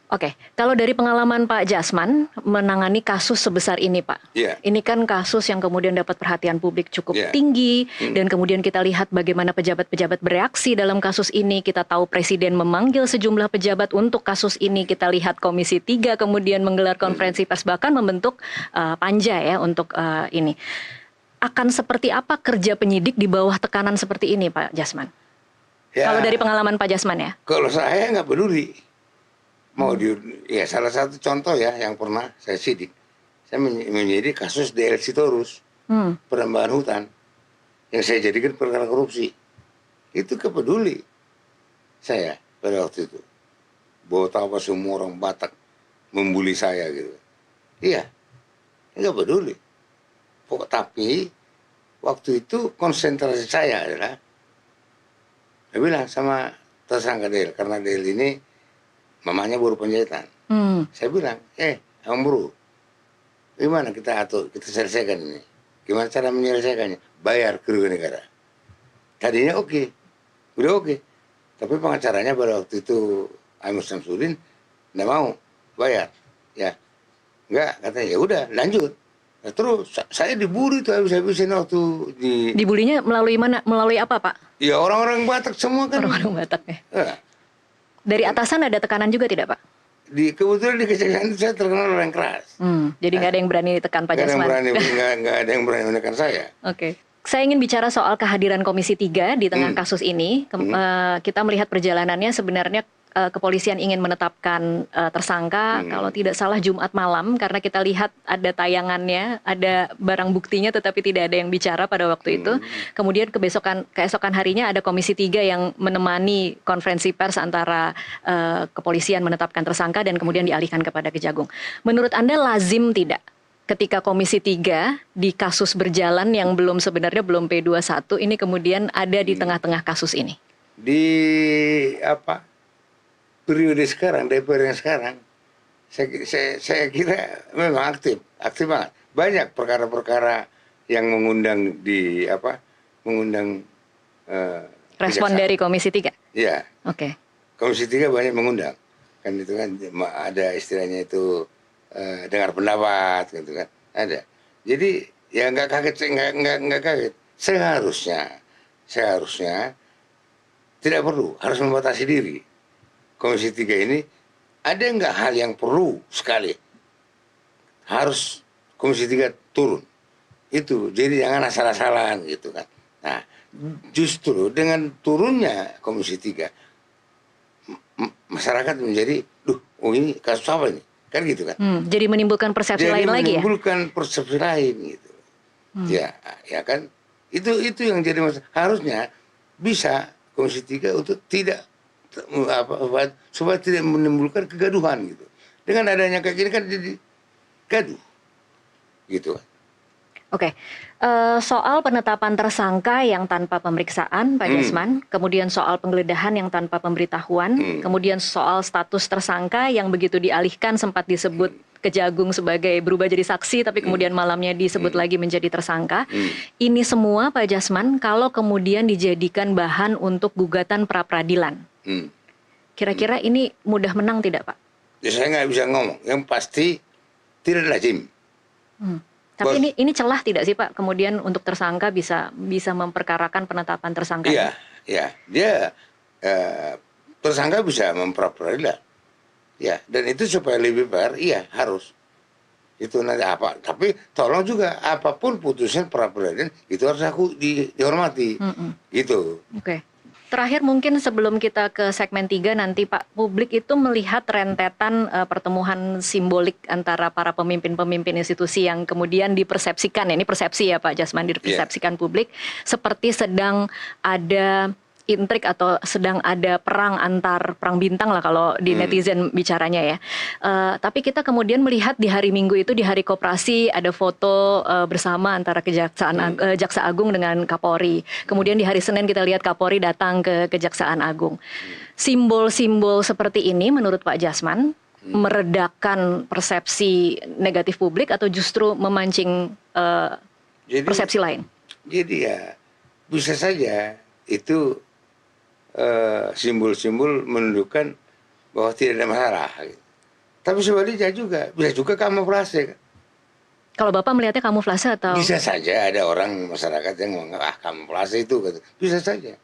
Speaker 2: Oke, kalau dari pengalaman Pak Jasman menangani kasus sebesar ini Pak, ini kan kasus yang kemudian dapat perhatian publik cukup tinggi, dan kemudian kita lihat bagaimana pejabat-pejabat bereaksi dalam kasus ini. Kita tahu Presiden memanggil sejumlah pejabat untuk kasus ini. Kita lihat Komisi 3 kemudian menggelar konferensi pers, bahkan membentuk panja ya untuk ini. Akan seperti apa kerja penyidik di bawah tekanan seperti ini Pak Jasman? Ya, kalau dari pengalaman Pak Jasman ya?
Speaker 1: Kalau saya nggak peduli. Salah satu contoh ya yang pernah saya sidik saya menyidik kasus DL Sitorus, penambahan hutan, yang saya jadikan perkara korupsi. Itu kepeduli saya pada waktu itu. Bahwa tahu apa semua orang Batak membuli saya gitu. Iya, nggak peduli. Tapi waktu itu konsentrasi saya adalah, saya bilang sama tersangka Del, karena Del ini mamanya buruh penjahitan. Saya bilang, Abang Bro, gimana kita atur, kita selesaikan ini? Gimana cara menyelesaikannya? Bayar kerugian negara. Tadinya oke, udah oke. Tapi pengacaranya pada waktu itu Ahmad Samsudin nggak mau bayar, ya. Enggak, katanya ya udah lanjut. Nah, terus saya dibully tuh habis-habisin waktu di.
Speaker 2: Dibulinya melalui mana? Melalui apa, Pak?
Speaker 1: Ya orang-orang Batak semua kan.
Speaker 2: Orang-orang Batak ya.
Speaker 1: Nah,
Speaker 2: Dari atasan ada tekanan juga tidak, Pak?
Speaker 1: kebetulan di kejaksaan itu saya terkenal orang keras.
Speaker 2: Jadi nggak ada yang berani tekan Pak Jasman.
Speaker 1: Nggak ada yang berani menekan saya.
Speaker 2: Oke. Saya ingin bicara soal kehadiran Komisi 3 di tengah kasus ini. Kita melihat perjalanannya sebenarnya kepolisian ingin menetapkan tersangka, kalau tidak salah Jumat malam, karena kita lihat ada tayangannya, ada barang buktinya, tetapi tidak ada yang bicara pada waktu itu. Kemudian keesokan harinya ada Komisi 3 yang menemani konferensi pers antara kepolisian menetapkan tersangka dan kemudian dialihkan kepada Kejagung. Menurut Anda lazim tidak ketika Komisi 3 di kasus berjalan yang sebenarnya belum P21 ini kemudian ada di tengah-tengah kasus ini?
Speaker 1: Di periode sekarang, DPR yang sekarang, saya kira memang aktif banget. Banyak perkara-perkara yang mengundang
Speaker 2: respon
Speaker 1: kejaksaan.
Speaker 2: dari Komisi 3?
Speaker 1: Iya.
Speaker 2: Oke.
Speaker 1: Komisi 3 banyak mengundang. Kan itu kan ada istilahnya itu dengar pendapat gitu kan. Ada. Jadi ya nggak kaget, nggak kaget. Seharusnya tidak perlu, harus membatasi diri. Komisi 3 ini ada nggak hal yang perlu sekali harus Komisi 3 turun itu, jadi jangan asal-asalan gitu kan. Nah, justru dengan turunnya Komisi 3 masyarakat menjadi ini kasus apa ini kan gitu kan.
Speaker 2: Jadi menimbulkan persepsi lain lagi ya.
Speaker 1: Menimbulkan persepsi lain gitu. Ya kan, itu yang jadi masalah. Harusnya bisa Komisi 3 untuk tidak supaya tidak menimbulkan kegaduhan gitu. Dengan adanya kayak gini kan jadi gaduh gitu.
Speaker 2: Oke. Soal penetapan tersangka yang tanpa pemeriksaan, Pak Jasman, kemudian soal penggeledahan yang tanpa pemberitahuan, kemudian soal status tersangka yang begitu dialihkan sempat disebut Kejagung sebagai berubah jadi saksi, tapi kemudian malamnya disebut lagi menjadi tersangka. Ini semua, Pak Jasman, kalau kemudian dijadikan bahan untuk gugatan pra-peradilan, kira-kira ini mudah menang tidak, Pak?
Speaker 1: Ya, saya nggak bisa ngomong. Yang pasti tidak lazim.
Speaker 2: Tapi ini celah tidak sih, Pak? Kemudian untuk tersangka bisa memperkarakan penetapan tersangka?
Speaker 1: Iya. Dia tersangka bisa mempra-peradilan. Ya, dan itu supaya lebih fair, iya harus. Itu nanti apa? Tapi tolong juga apapun putusan pra-peradilan itu harus dihormati. Gitu.
Speaker 2: Oke. Terakhir mungkin sebelum kita ke segmen 3 nanti Pak, publik itu melihat rentetan pertemuan simbolik antara para pemimpin-pemimpin institusi yang kemudian dipersepsikan, ini persepsi ya Pak Jasman, dipersepsikan publik seperti sedang ada intrik atau sedang ada perang bintang lah kalau di netizen bicaranya ya. Tapi kita kemudian melihat di hari Minggu itu, di hari Koperasi, ada foto bersama antara Jaksa Agung dengan Kapolri. Kemudian di hari Senin kita lihat Kapolri datang ke Kejaksaan Agung. Simbol-simbol seperti ini menurut Pak Jasman meredakan persepsi negatif publik atau justru memancing persepsi lain? Jadi
Speaker 1: ya bisa saja itu simbol-simbol menunjukkan bahwa tidak ada masalah. Tapi sebaliknya juga, bisa juga kamuflase.
Speaker 2: Kalau Bapak melihatnya kamuflase atau?
Speaker 1: Bisa saja ada orang masyarakat yang menganggap kamuflase itu. Bisa saja.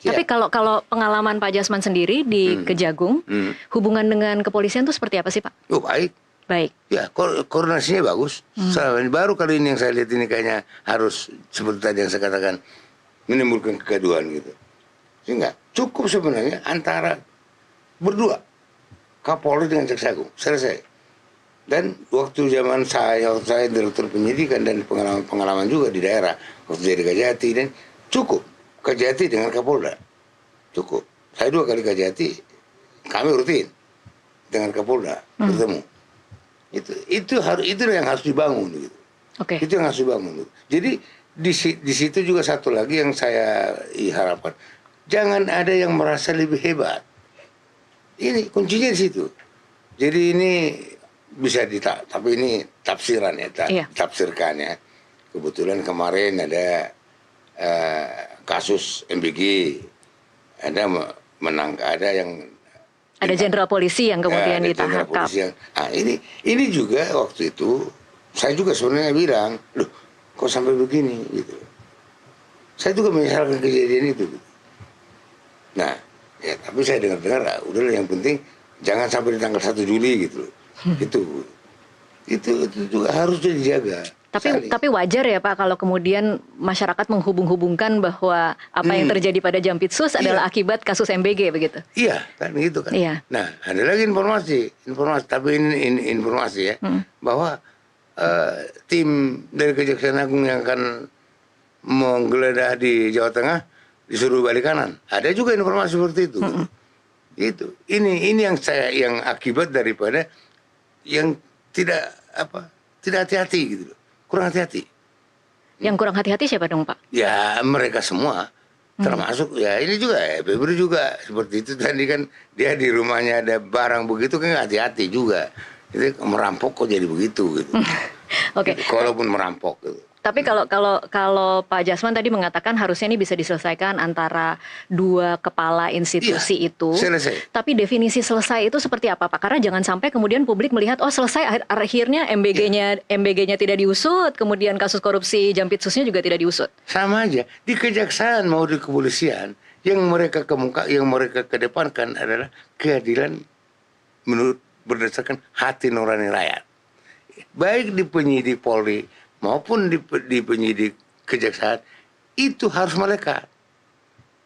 Speaker 2: Tapi kalau pengalaman Pak Jasman sendiri di Kejagung, hubungan dengan kepolisian itu seperti apa sih Pak?
Speaker 1: Baik.
Speaker 2: Baik.
Speaker 1: Ya, koordinasinya bagus. Baru kali ini yang saya lihat ini kayaknya harus seperti tadi yang saya katakan, menimbulkan kegaduhan gitu. Sehingga cukup sebenarnya antara berdua, Kapolri dengan Jaksa Agung, selesai. Dan waktu saya direktur penyidikan dan pengalaman juga di daerah, waktu jadi Kajati, dan cukup Kajati dengan Kapolda, cukup. Saya 2 kali Kajati, kami rutin dengan Kapolda bertemu. Itu yang harus dibangun gitu. Itu yang harus dibangun. Gitu. Jadi di situ juga satu lagi yang saya harapkan, jangan ada yang merasa lebih hebat. Ini kuncinya di situ. Jadi ini bisa tapi ini tafsiran ya, tafsirkan ya. Kebetulan kemarin ada kasus MBG, ada
Speaker 2: jenderal polisi yang kemudian ditangkap.
Speaker 1: Ini juga waktu itu saya juga sebenarnya bilang, loh kok sampai begini gitu. Saya juga menyesalkan kejadian itu. Gitu. Nah, ya tapi saya dengar-dengar, udahlah yang penting jangan sampai di tanggal 1 Juli gitu. Itu juga harus dijaga.
Speaker 2: Tapi wajar ya Pak kalau kemudian masyarakat menghubung-hubungkan bahwa apa yang terjadi pada Jampitsus adalah akibat kasus MBG begitu.
Speaker 1: Iya, kan gitu kan.
Speaker 2: Iya.
Speaker 1: Nah, ada lagi informasi tapi ini informasi ya, bahwa tim dari Kejaksaan Agung yang akan menggeledah di Jawa Tengah disuruh balik kanan. Ada juga informasi seperti itu. Itu. Ini yang akibat daripada yang tidak hati-hati gitu loh. Kurang hati-hati.
Speaker 2: Yang kurang hati-hati siapa dong Pak?
Speaker 1: Ya mereka semua. Termasuk ya ini juga ya Febri juga seperti itu tadi kan, dia di rumahnya ada barang begitu kan hati-hati juga. Jadi merampok kok jadi begitu gitu.
Speaker 2: Oke.
Speaker 1: Kalaupun merampok gitu.
Speaker 2: Tapi kalau Pak Jasman tadi mengatakan harusnya ini bisa diselesaikan antara 2 kepala institusi itu.
Speaker 1: Selesai.
Speaker 2: Tapi definisi selesai itu seperti apa Pak? Karena jangan sampai kemudian publik melihat selesai akhirnya MBG-nya tidak diusut, kemudian kasus korupsi Jampitsusnya juga tidak diusut.
Speaker 1: Sama aja. Di kejaksaan mau di kepolisian yang mereka kedepankan adalah keadilan berdasarkan hati nurani rakyat. Baik di penyidik Polri maupun di penyidik kejaksaan itu harus melekat.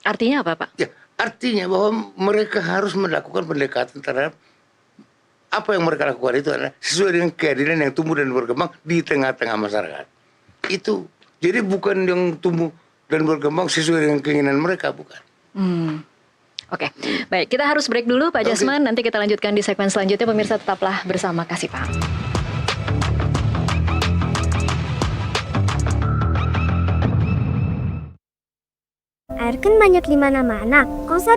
Speaker 2: Artinya apa Pak?
Speaker 1: Ya, artinya bahwa mereka harus melakukan pendekatan terhadap apa yang mereka lakukan itu adalah sesuai dengan keadilan yang tumbuh dan berkembang di tengah-tengah masyarakat. Itu. Jadi bukan yang tumbuh dan berkembang sesuai dengan keinginan mereka, bukan.
Speaker 2: Oke. Baik, kita harus break dulu Pak Jasman. Nanti kita lanjutkan di segmen selanjutnya. Pemirsa tetaplah bersama Kasih Paham.
Speaker 3: Air kan banyak di mana-mana. Kok usah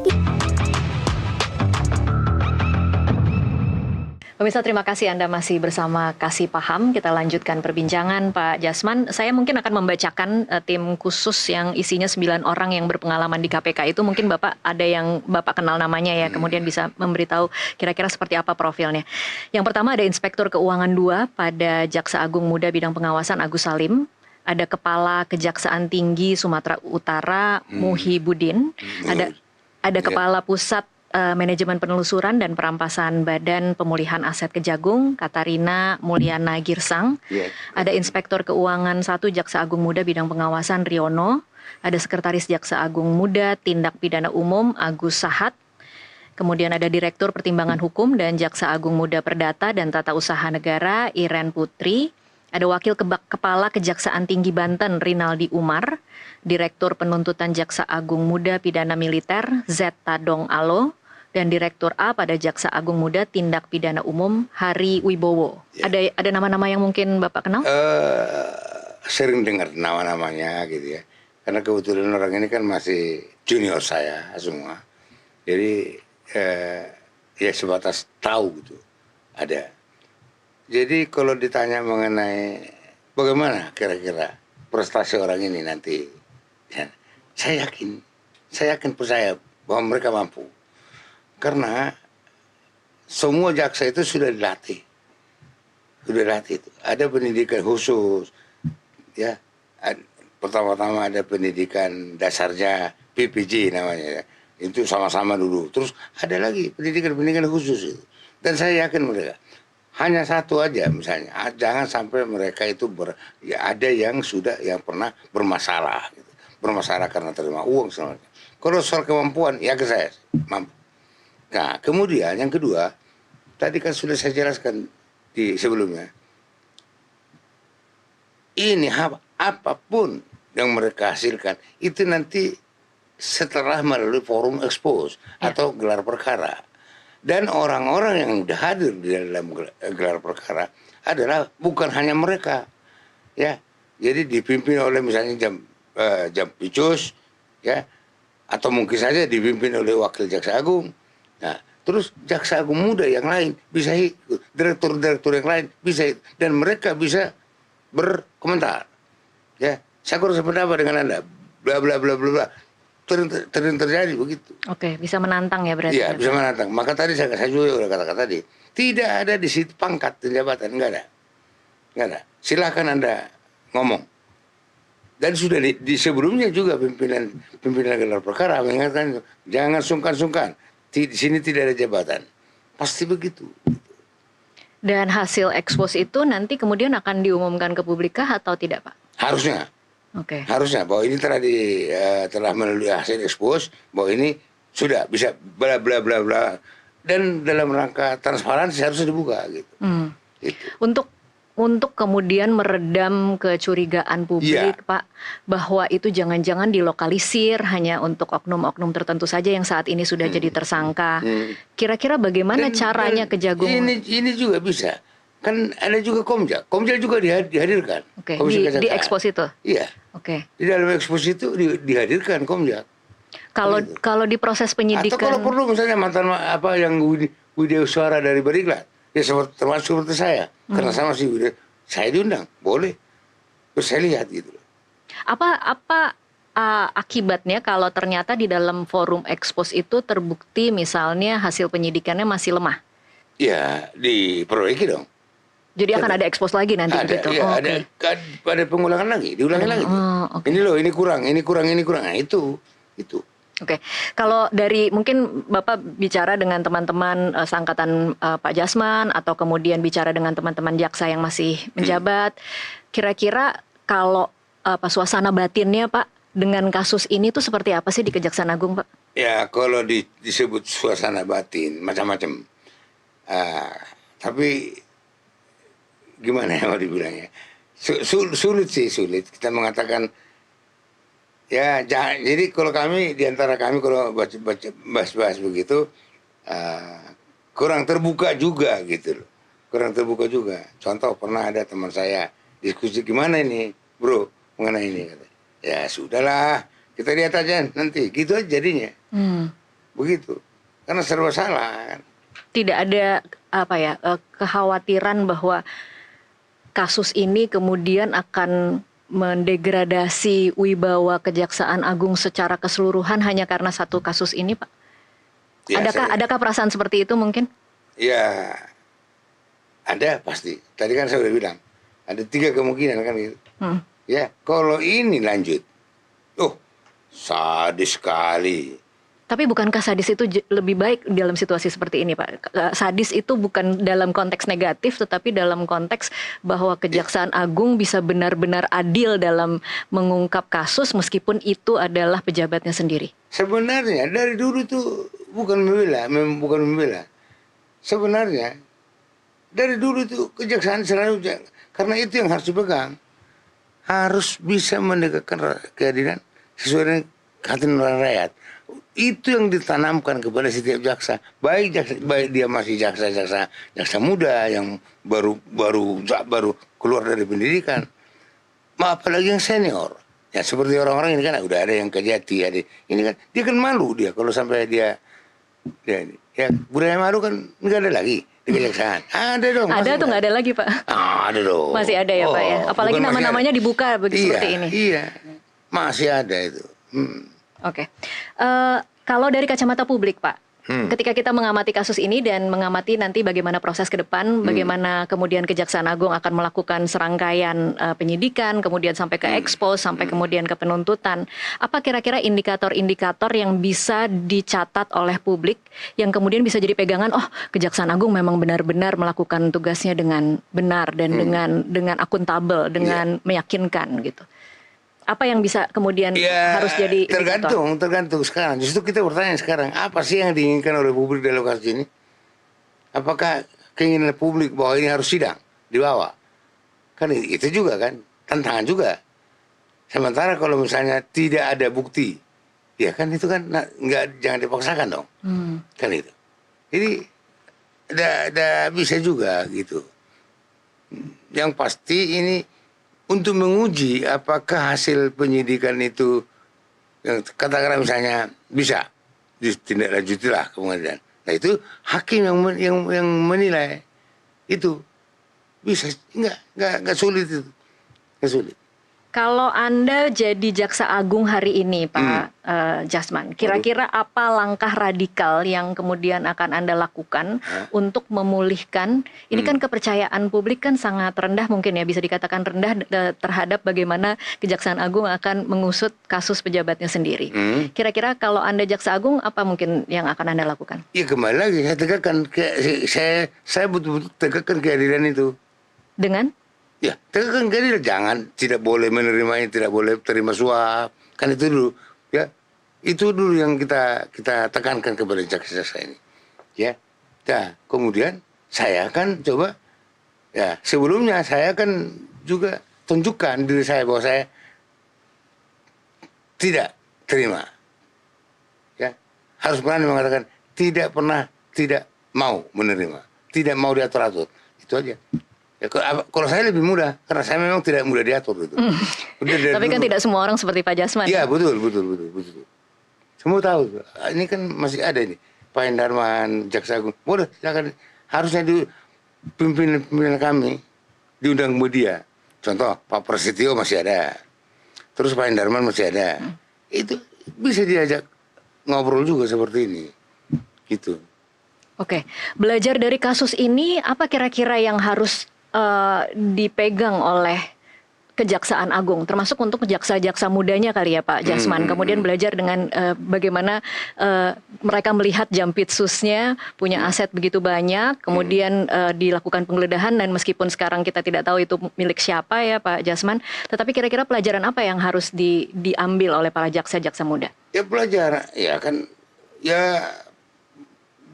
Speaker 2: Pemirsa, terima kasih Anda masih bersama Kasih Paham. Kita lanjutkan perbincangan Pak Jasman. Saya mungkin akan membacakan tim khusus yang isinya 9 orang yang berpengalaman di KPK itu. Mungkin Bapak ada yang Bapak kenal namanya ya, kemudian bisa memberitahu kira-kira seperti apa profilnya. Yang pertama ada Inspektur Keuangan 2 pada Jaksa Agung Muda Bidang Pengawasan Agus Salim. Ada Kepala Kejaksaan Tinggi Sumatera Utara Muhibudin. Ada Kepala Pusat Manajemen Penelusuran dan Perampasan Badan Pemulihan Aset Kejagung, Katarina Mulyana Girsang. Ada Inspektur Keuangan 1 Jaksa Agung Muda Bidang Pengawasan Riono. Ada Sekretaris Jaksa Agung Muda Tindak Pidana Umum Agus Sahat. Kemudian ada Direktur Pertimbangan Hukum dan Jaksa Agung Muda Perdata dan Tata Usaha Negara Iren Putri. Ada Wakil Kepala Kejaksaan Tinggi Banten Rinaldi Umar. Direktur Penuntutan Jaksa Agung Muda Pidana Militer Zeta Dong Alo. Dan Direktur A pada Jaksa Agung Muda Tindak Pidana Umum Hari Wibowo. Ya. Ada nama-nama yang mungkin Bapak kenal?
Speaker 1: Sering dengar nama-namanya gitu ya. Karena kebetulan orang ini kan masih junior saya semua. Jadi ya sebatas tahu gitu. Ada. Jadi kalau ditanya mengenai bagaimana kira-kira prestasi orang ini nanti, ya, saya yakin percaya bahwa mereka mampu. Karena semua jaksa itu sudah dilatih itu. Ada pendidikan khusus, ya. Pertama-tama ada pendidikan dasarnya PPJ namanya, ya. Itu sama-sama dulu. Terus ada lagi pendidikan khusus itu. Dan saya yakin mereka. Hanya satu aja misalnya, jangan sampai mereka itu ada yang pernah bermasalah, gitu. Bermasalah karena terima uang semuanya. Kalau soal kemampuan, ya ke saya mampu. Nah, kemudian yang kedua, tadi kan sudah saya jelaskan di sebelumnya. Ini apapun yang mereka hasilkan itu nanti setelah melalui forum expose atau gelar perkara. Dan orang-orang yang sudah hadir di dalam gelar perkara adalah bukan hanya mereka, ya. Jadi dipimpin oleh misalnya jam picus, ya, atau mungkin saja dipimpin oleh wakil jaksa agung. Nah, terus jaksa agung muda yang lain bisa ikut, direktur-direktur yang lain bisa ikut, dan mereka bisa berkomentar, ya. Saya kurang sependapat dengan Anda, bla bla bla bla bla. Terjadi begitu.
Speaker 2: Oke, bisa menantang ya berarti.
Speaker 1: Iya, bisa menantang. Maka tadi saya juga udah katakan tadi, tidak ada di situ pangkat dan jabatan, enggak ada. Enggak ada. Silakan Anda ngomong. Dan sudah di sebelumnya juga pimpinan gelar perkara mengingatkan, jangan sungkan-sungkan. Di sini tidak ada jabatan. Pasti begitu.
Speaker 2: Dan hasil ekspos itu nanti kemudian akan diumumkan ke publik kah atau tidak, Pak?
Speaker 1: Harusnya.
Speaker 2: Oke.
Speaker 1: Harusnya bahwa ini telah melalui hasil ekspos, bahwa ini sudah bisa bla bla bla bla, dan dalam rangka transparansi harusnya dibuka gitu. Gitu.
Speaker 2: Untuk kemudian meredam kecurigaan publik, Pak, bahwa itu jangan-jangan dilokalisir hanya untuk oknum-oknum tertentu saja yang saat ini sudah jadi tersangka. Kira-kira bagaimana caranya Kejagung?
Speaker 1: Ini juga bisa. Kan ada juga Komjak. Komjak juga dihadirkan.
Speaker 2: Oke, di ekspos itu?
Speaker 1: Iya.
Speaker 2: Oke.
Speaker 1: Di dalam ekspos itu dihadirkan Komjak.
Speaker 2: Kalau di proses penyidikan,
Speaker 1: atau kalau perlu misalnya mantan yang Widya Suara dari Beriklat, ya termasuk seperti saya, karena sama si Widya, saya diundang, boleh, terus saya lihat gitu.
Speaker 2: Apa akibatnya kalau ternyata di dalam forum ekspos itu terbukti misalnya hasil penyidikannya masih lemah?
Speaker 1: Ya, diperbaiki dong.
Speaker 2: Jadi akan ada ekspos lagi nanti gitu.
Speaker 1: Ya, ada pengulangan lagi, diulangi lagi. Okay. Ini loh, ini kurang. Nah, itu.
Speaker 2: Oke, kalau dari mungkin Bapak bicara dengan teman-teman seangkatan Pak Jasman atau kemudian bicara dengan teman-teman jaksa yang masih menjabat, kira-kira kalau suasana batinnya Pak dengan kasus ini tuh seperti apa sih di Kejaksaan Agung, Pak?
Speaker 1: Ya, kalau disebut suasana batin macam-macam, tapi gimana ya mau dibilangnya, sulit kita mengatakan. Ya, jadi kalau kami, diantara kami kalau bahas begitu, kurang terbuka juga gitu loh. Kurang terbuka juga. Contoh, pernah ada teman saya diskusi, gimana ini bro mengenai ini. Ya sudahlah, kita lihat aja nanti. Gitu aja jadinya. Begitu. Karena serba salah.
Speaker 2: Tidak ada kekhawatiran bahwa kasus ini kemudian akan mendegradasi wibawa Kejaksaan Agung secara keseluruhan hanya karena satu kasus ini, Pak? Ya, adakah perasaan seperti itu mungkin?
Speaker 1: Ya, ada pasti. Tadi kan saya udah bilang, ada 3 kemungkinan kan gitu. Ya, kalau ini lanjut, sadis sekali.
Speaker 2: Tapi bukankah sadis itu lebih baik dalam situasi seperti ini, Pak? Sadis itu bukan dalam konteks negatif, tetapi dalam konteks bahwa Kejaksaan Agung bisa benar-benar adil dalam mengungkap kasus meskipun itu adalah pejabatnya sendiri.
Speaker 1: Sebenarnya dari dulu itu bukan membela. Sebenarnya dari dulu itu Kejaksaan selalu, karena itu yang harus dipegang. Harus bisa menegakkan keadilan sesuai dengan hati nurani rakyat. Itu yang ditanamkan kepada setiap jaksa, baik dia masih jaksa muda yang baru keluar dari pendidikan, apalagi yang senior. Ya seperti orang-orang ini kan udah ada yang kejati, ada ini kan dia kan malu dia kalau sampai dia ya budaya malu kan nggak ada lagi di kejaksaan. Ada dong.
Speaker 2: Ada atau nggak ada lagi, Pak?
Speaker 1: Ada dong.
Speaker 2: Masih ada ya, Pak ya. Apalagi nama-namanya dibuka seperti ini.
Speaker 1: Iya, masih ada itu.
Speaker 2: Oke. Kalau dari kacamata publik, Pak, ketika kita mengamati kasus ini dan mengamati nanti bagaimana proses ke depan, bagaimana kemudian Kejaksaan Agung akan melakukan serangkaian penyidikan, kemudian sampai ke ekspos, sampai kemudian ke penuntutan, apa kira-kira indikator-indikator yang bisa dicatat oleh publik, yang kemudian bisa jadi pegangan, Kejaksaan Agung memang benar-benar melakukan tugasnya dengan benar dan dengan akuntabel, dengan meyakinkan gitu. Apa yang bisa kemudian harus jadi
Speaker 1: tergantung sekarang. Justru kita bertanya sekarang, apa sih yang diinginkan oleh publik dalam kasus ini? Apakah keinginan publik bahwa ini harus sidang dibawa. Kan itu juga kan tantangan juga. Sementara kalau misalnya tidak ada bukti, ya kan itu kan nggak, jangan dipaksakan dong. Kan itu. Jadi ada bisa juga gitu. Yang pasti ini untuk menguji apakah hasil penyidikan itu, yang katakanlah misalnya bisa ditindaklanjuti lah ke pengadilan. Nah itu hakim yang menilai itu bisa, nggak sulit itu, nggak sulit.
Speaker 2: Kalau Anda jadi Jaksa Agung hari ini, Pak Jasman, kira-kira apa langkah radikal yang kemudian akan Anda lakukan untuk memulihkan, ini kan kepercayaan publik kan sangat rendah mungkin ya, bisa dikatakan rendah terhadap bagaimana Kejaksaan Agung akan mengusut kasus pejabatnya sendiri. Kira-kira kalau Anda Jaksa Agung, apa mungkin yang akan Anda lakukan?
Speaker 1: Ya kembali lagi, saya tegakkan, saya betul-betul tegakkan keadilan itu.
Speaker 2: Dengan?
Speaker 1: Ya, tegakkan keadilan, jangan, tidak boleh menerimanya, tidak boleh terima suap, kan itu dulu, ya, itu dulu yang kita tekankan kepada jaksa-jaksa ini, ya. Nah, kemudian saya akan coba, ya, sebelumnya saya akan juga tunjukkan diri saya bahwa saya tidak terima, ya, harus berani mengatakan tidak pernah, tidak mau menerima, tidak mau diatur-atur, itu aja. Ya, kalau saya lebih mudah, karena saya memang tidak mudah diatur gitu.
Speaker 2: Tapi kan tidak semua orang seperti Pak Jasman.
Speaker 1: Iya betul. Semua tahu. Ini kan masih ada ini Pak Hendarman, Jaksa Agung. Boleh, silakan. Harusnya di pimpinan kami diundang media. Contoh Pak Prasetyo masih ada, terus Pak Hendarman masih ada. Itu bisa diajak ngobrol juga seperti ini, gitu.
Speaker 2: Oke, belajar dari kasus ini, apa kira-kira yang harus dipegang oleh Kejaksaan Agung, termasuk untuk jaksa-jaksa mudanya kali ya Pak Jasman, kemudian belajar dengan bagaimana mereka melihat Jampitsusnya punya aset begitu banyak, kemudian dilakukan penggeledahan, dan meskipun sekarang kita tidak tahu itu milik siapa ya Pak Jasman, tetapi kira-kira pelajaran apa yang harus diambil oleh para jaksa-jaksa muda?
Speaker 1: Ya pelajaran, ya kan, ya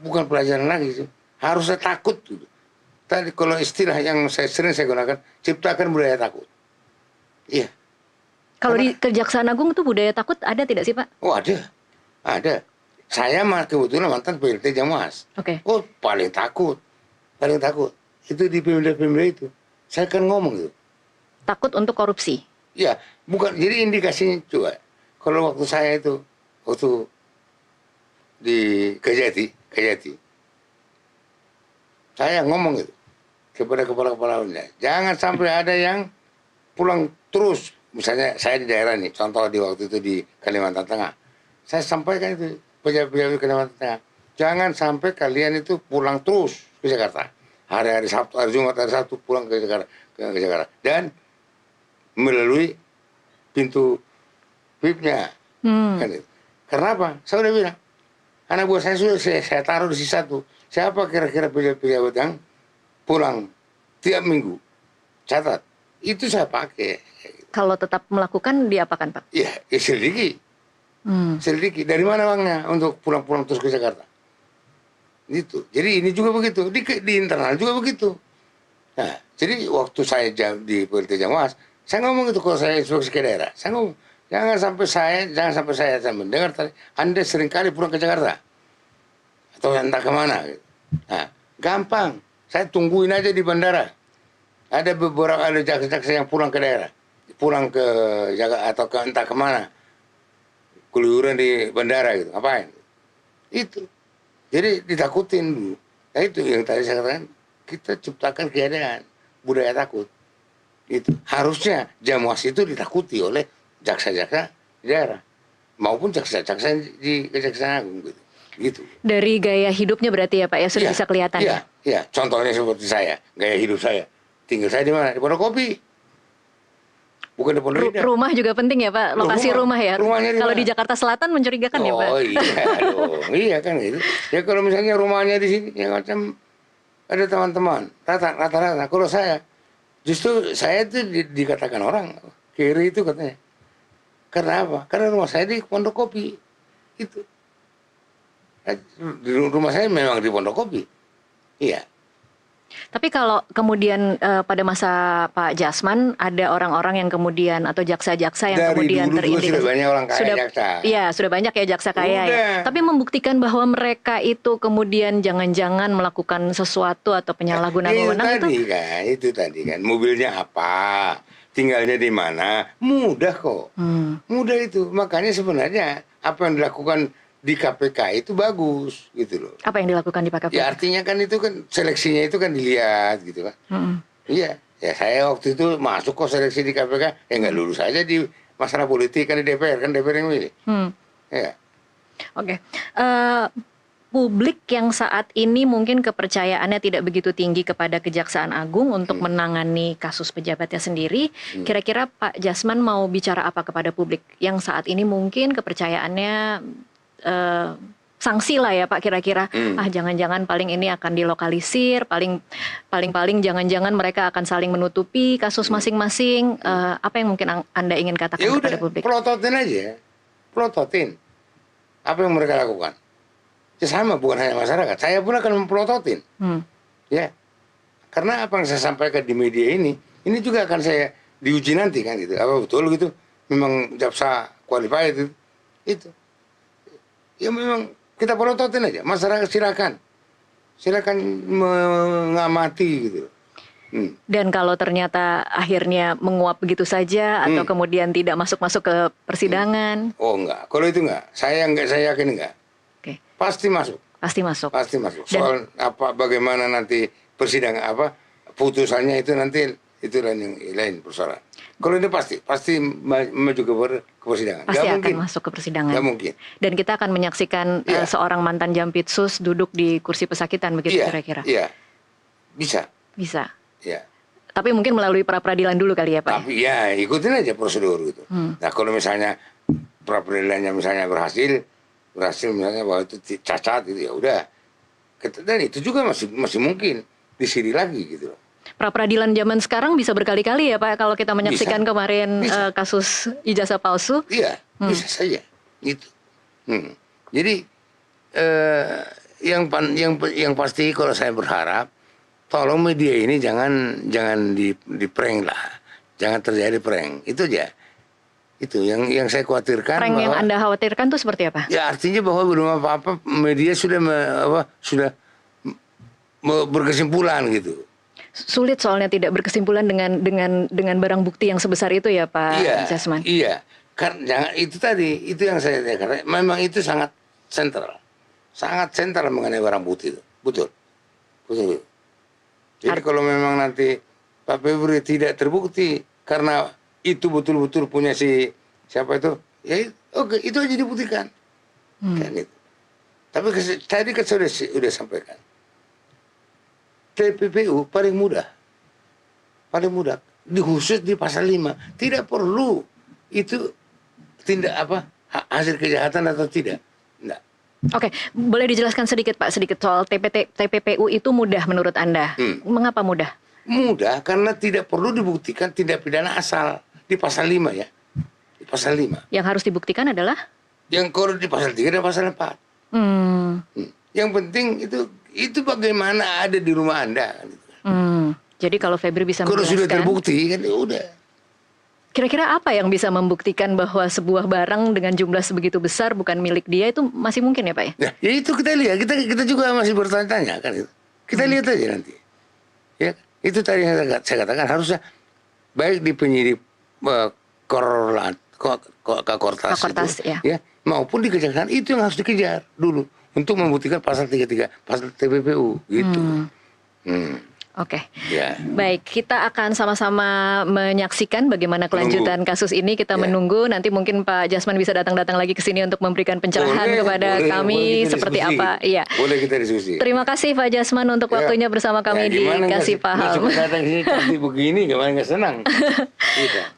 Speaker 1: bukan pelajaran lagi sih, harusnya takut gitu. Tadi kalau istilah yang sering saya gunakan, ciptakan budaya takut. Iya.
Speaker 2: Kalau di Kejaksaan Agung itu budaya takut ada tidak sih Pak?
Speaker 1: Oh ada. Saya mah kebetulan mantan PLT Jamwas.
Speaker 2: Oke.
Speaker 1: Oh paling takut. Itu di pemda itu. Saya kan ngomong gitu.
Speaker 2: Takut untuk korupsi?
Speaker 1: Ya, bukan. Jadi indikasinya juga. Kalau waktu saya itu, waktu di Kejati, saya ngomong gitu kepada kepala-kepala unit, jangan sampai ada yang pulang terus. Misalnya saya di daerah nih, contoh di waktu itu di Kalimantan Tengah, saya sampaikan itu pejabat-pejabat Kalimantan Tengah, jangan sampai kalian itu pulang terus ke Jakarta. Hari-hari Sabtu, hari Jumat, hari Sabtu pulang ke Jakarta, dan melalui pintu VIP-nya. Kan itu. Karena apa? Saya udah bilang, anak buah saya sudah saya taruh di sisa tuh. Siapa kira-kira pejabat yang pulang tiap minggu? Catat. Itu saya pakai.
Speaker 2: Kalau tetap melakukan, diapakan Pak?
Speaker 1: Ya selidiki. Selidiki. Dari mana uangnya untuk pulang-pulang terus ke Jakarta? Gitu. Jadi ini juga begitu. Di internal juga begitu. Nah, jadi waktu saya di PLT Jamwas, saya ngomong itu kalau saya instruksi ke daerah. Saya ngomong, jangan sampai saya mendengar tadi, Anda seringkali pulang ke Jakarta. Atau entah kemana. Gitu. Nah, gampang. Saya tungguin aja di bandara. Ada beberapa jaksa-jaksa yang pulang ke daerah. Pulang ke Jakarta atau ke entah kemana. Keluyuran di bandara gitu. Ngapain? Itu. Jadi ditakutin dulu. Nah itu yang tadi saya katakan. Kita ciptakan keadaan. Budaya takut. Itu. Harusnya Jamwas itu ditakuti oleh jaksa-jaksa di daerah. Maupun jaksa-jaksa di Kejaksaan Agung gitu. Gitu. Dari
Speaker 2: gaya hidupnya berarti ya Pak ya, sudah bisa kelihatan.
Speaker 1: Iya. Contohnya seperti saya, gaya hidup saya. Tinggal saya di mana? Di Pondokopi. Bukan di Pondok Indah.
Speaker 2: Rumah juga penting ya Pak, lokasi rumah ya. Kalau di Jakarta Selatan mencurigakan ya Pak.
Speaker 1: Oh iya dong, iya kan gitu. Ya kalau misalnya rumahnya di sini, ya macam ada teman-teman, rata-rata. Kalau saya, justru saya itu dikatakan orang kiri itu katanya. Karena apa? Karena rumah saya di Pondokopi. Itu. Di rumah saya memang di Pondokopi. Iya.
Speaker 2: Tapi kalau kemudian pada masa Pak Jasman ada orang-orang yang kemudian atau jaksa-jaksa yang
Speaker 1: Dari
Speaker 2: kemudian
Speaker 1: dulu juga
Speaker 2: terindikasi
Speaker 1: sudah banyak orang kaya jaksa.
Speaker 2: Iya, sudah banyak ya jaksa kaya ya.
Speaker 1: Udah.
Speaker 2: Tapi membuktikan bahwa mereka itu kemudian jangan-jangan melakukan sesuatu atau penyalahgunaan wewenang
Speaker 1: itu tadi kan mobilnya apa, tinggalnya di mana, mudah kok. Mudah itu. Makanya sebenarnya apa yang dilakukan di KPK itu bagus gitu loh.
Speaker 2: Apa yang dilakukan di KPK?
Speaker 1: Ya artinya kan itu kan seleksinya itu kan dilihat gitu kan. Iya, ya saya waktu itu masuk kok seleksi di KPK, ya nggak lulus aja di masalah politik kan di DPR, kan DPR yang milih. Ya.
Speaker 2: Oke. Publik yang saat ini mungkin kepercayaannya tidak begitu tinggi kepada Kejaksaan Agung untuk menangani kasus pejabatnya sendiri. Kira-kira Pak Jasman mau bicara apa kepada publik yang saat ini mungkin kepercayaannya sanksi lah ya Pak kira-kira. Jangan-jangan paling ini akan dilokalisir, paling jangan-jangan mereka akan saling menutupi kasus masing-masing. Apa yang mungkin Anda ingin katakan
Speaker 1: Ya
Speaker 2: kepada
Speaker 1: udah,
Speaker 2: publik?
Speaker 1: pelototin aja. Pelototin. Apa yang mereka lakukan? Ya sama, bukan hanya masyarakat. Saya pun akan mempelototin. Ya. Karena apa yang saya sampaikan di media ini juga akan saya diuji nanti kan gitu. Apa betul gitu? Memang jaksa qualified itu. Ya memang kita pelototin aja. Masyarakat silakan mengamati gitu.
Speaker 2: Dan kalau ternyata akhirnya menguap begitu saja atau kemudian tidak masuk ke persidangan?
Speaker 1: Oh enggak, kalau itu enggak. Saya yakin enggak.
Speaker 2: Oke.
Speaker 1: Pasti masuk.
Speaker 2: Pasti masuk.
Speaker 1: Pasti masuk. Soal bagaimana nanti persidangan putusannya itu nanti itu lain persoalan. Kalau ini pasti maju ke persidangan.
Speaker 2: Pasti akan
Speaker 1: mungkin
Speaker 2: masuk ke persidangan.
Speaker 1: Nggak mungkin.
Speaker 2: Dan kita akan menyaksikan seorang mantan Jampitsus duduk di kursi pesakitan begitu kira-kira.
Speaker 1: Iya. Bisa. Iya.
Speaker 2: Tapi mungkin melalui pra-peradilan dulu kali ya Pak.
Speaker 1: Tapi ya ikutin aja prosedur gitu. Nah kalau misalnya pra-peradilannya misalnya berhasil misalnya bahwa itu cacat gitu ya udah. Dan itu juga masih mungkin disiri lagi gitu loh.
Speaker 2: Pra-peradilan zaman sekarang bisa berkali-kali ya Pak kalau kita menyaksikan kemarin kasus ijazah palsu.
Speaker 1: Iya, bisa saja gitu. Jadi yang pasti kalau saya berharap tolong media ini jangan di prank lah. Jangan terjadi prank. Itu aja. Itu yang saya khawatirkan.
Speaker 2: Prank yang Anda khawatirkan itu seperti apa?
Speaker 1: Ya artinya bahwa belum apa-apa media sudah berkesimpulan gitu.
Speaker 2: Sulit soalnya tidak berkesimpulan dengan barang bukti yang sebesar itu ya Pak Jasman.
Speaker 1: Iya, kan itu tadi itu yang saya katakan. Memang itu sangat sentral mengenai barang bukti itu, betul. Jadi kalau memang nanti Pak Febri tidak terbukti karena itu betul-betul punya siapa itu, ya oke, itu aja dibuktikan, kan itu. Tapi tadi kan saya sudah sampaikan. TPPU paling mudah khusus di pasal 5 tidak perlu itu hasil kejahatan atau tidak. Enggak.
Speaker 2: Oke, boleh dijelaskan sedikit soal TPPU itu mudah menurut Anda? Mengapa mudah?
Speaker 1: Mudah karena tidak perlu dibuktikan tindak pidana asal di pasal 5 ya. Di pasal 5.
Speaker 2: Yang harus dibuktikan adalah?
Speaker 1: Yang kalau di pasal 3 dan pasal 4. Yang penting itu bagaimana ada di rumah Anda.
Speaker 2: Jadi kalau Febri bisa menjelaskan.
Speaker 1: Kalau sudah terbukti kan ya udah.
Speaker 2: Kira-kira apa yang bisa membuktikan bahwa sebuah barang dengan jumlah sebegitu besar bukan milik dia itu masih mungkin ya Pak ya?
Speaker 1: Ya itu kita lihat, kita juga masih bertanya-tanya kan itu. Kita lihat aja nanti. Ya, itu tadi yang saya katakan harusnya baik di penyidik Kakortas itu, ya, maupun di kejaksaan itu yang harus dikejar dulu untuk membuktikan pasal 33 pasal TPPU gitu.
Speaker 2: Oke.
Speaker 1: Ya.
Speaker 2: Baik, kita akan sama-sama menyaksikan bagaimana kelanjutan kasus ini. Kita menunggu nanti mungkin Pak Jasman bisa datang lagi ke sini untuk memberikan pencerahan kepada kami seperti apa. Iya.
Speaker 1: Boleh kita diskusi.
Speaker 2: Terima kasih Pak Jasman untuk waktunya bersama kami di Kasih Paham.
Speaker 1: Datang sini seperti begini nggak senang.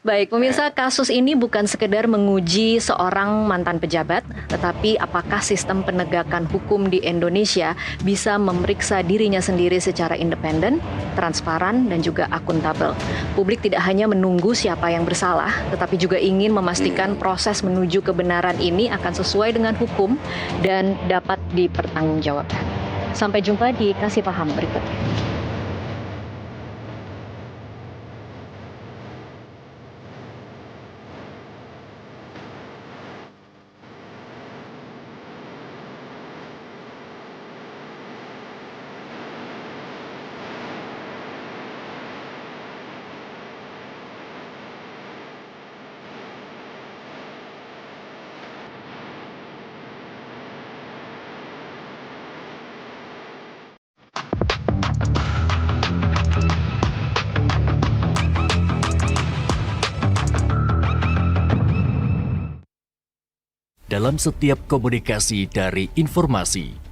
Speaker 2: Baik, pemirsa, kasus ini bukan sekedar menguji seorang mantan pejabat, tetapi apakah sistem penegakan hukum di Indonesia bisa memeriksa dirinya sendiri secara independen, transparan, dan juga akuntabel. Publik tidak hanya menunggu siapa yang bersalah, tetapi juga ingin memastikan proses menuju kebenaran ini akan sesuai dengan hukum dan dapat dipertanggungjawabkan. Sampai jumpa di Kasih Paham berikutnya.
Speaker 4: Dalam setiap komunikasi dari informasi,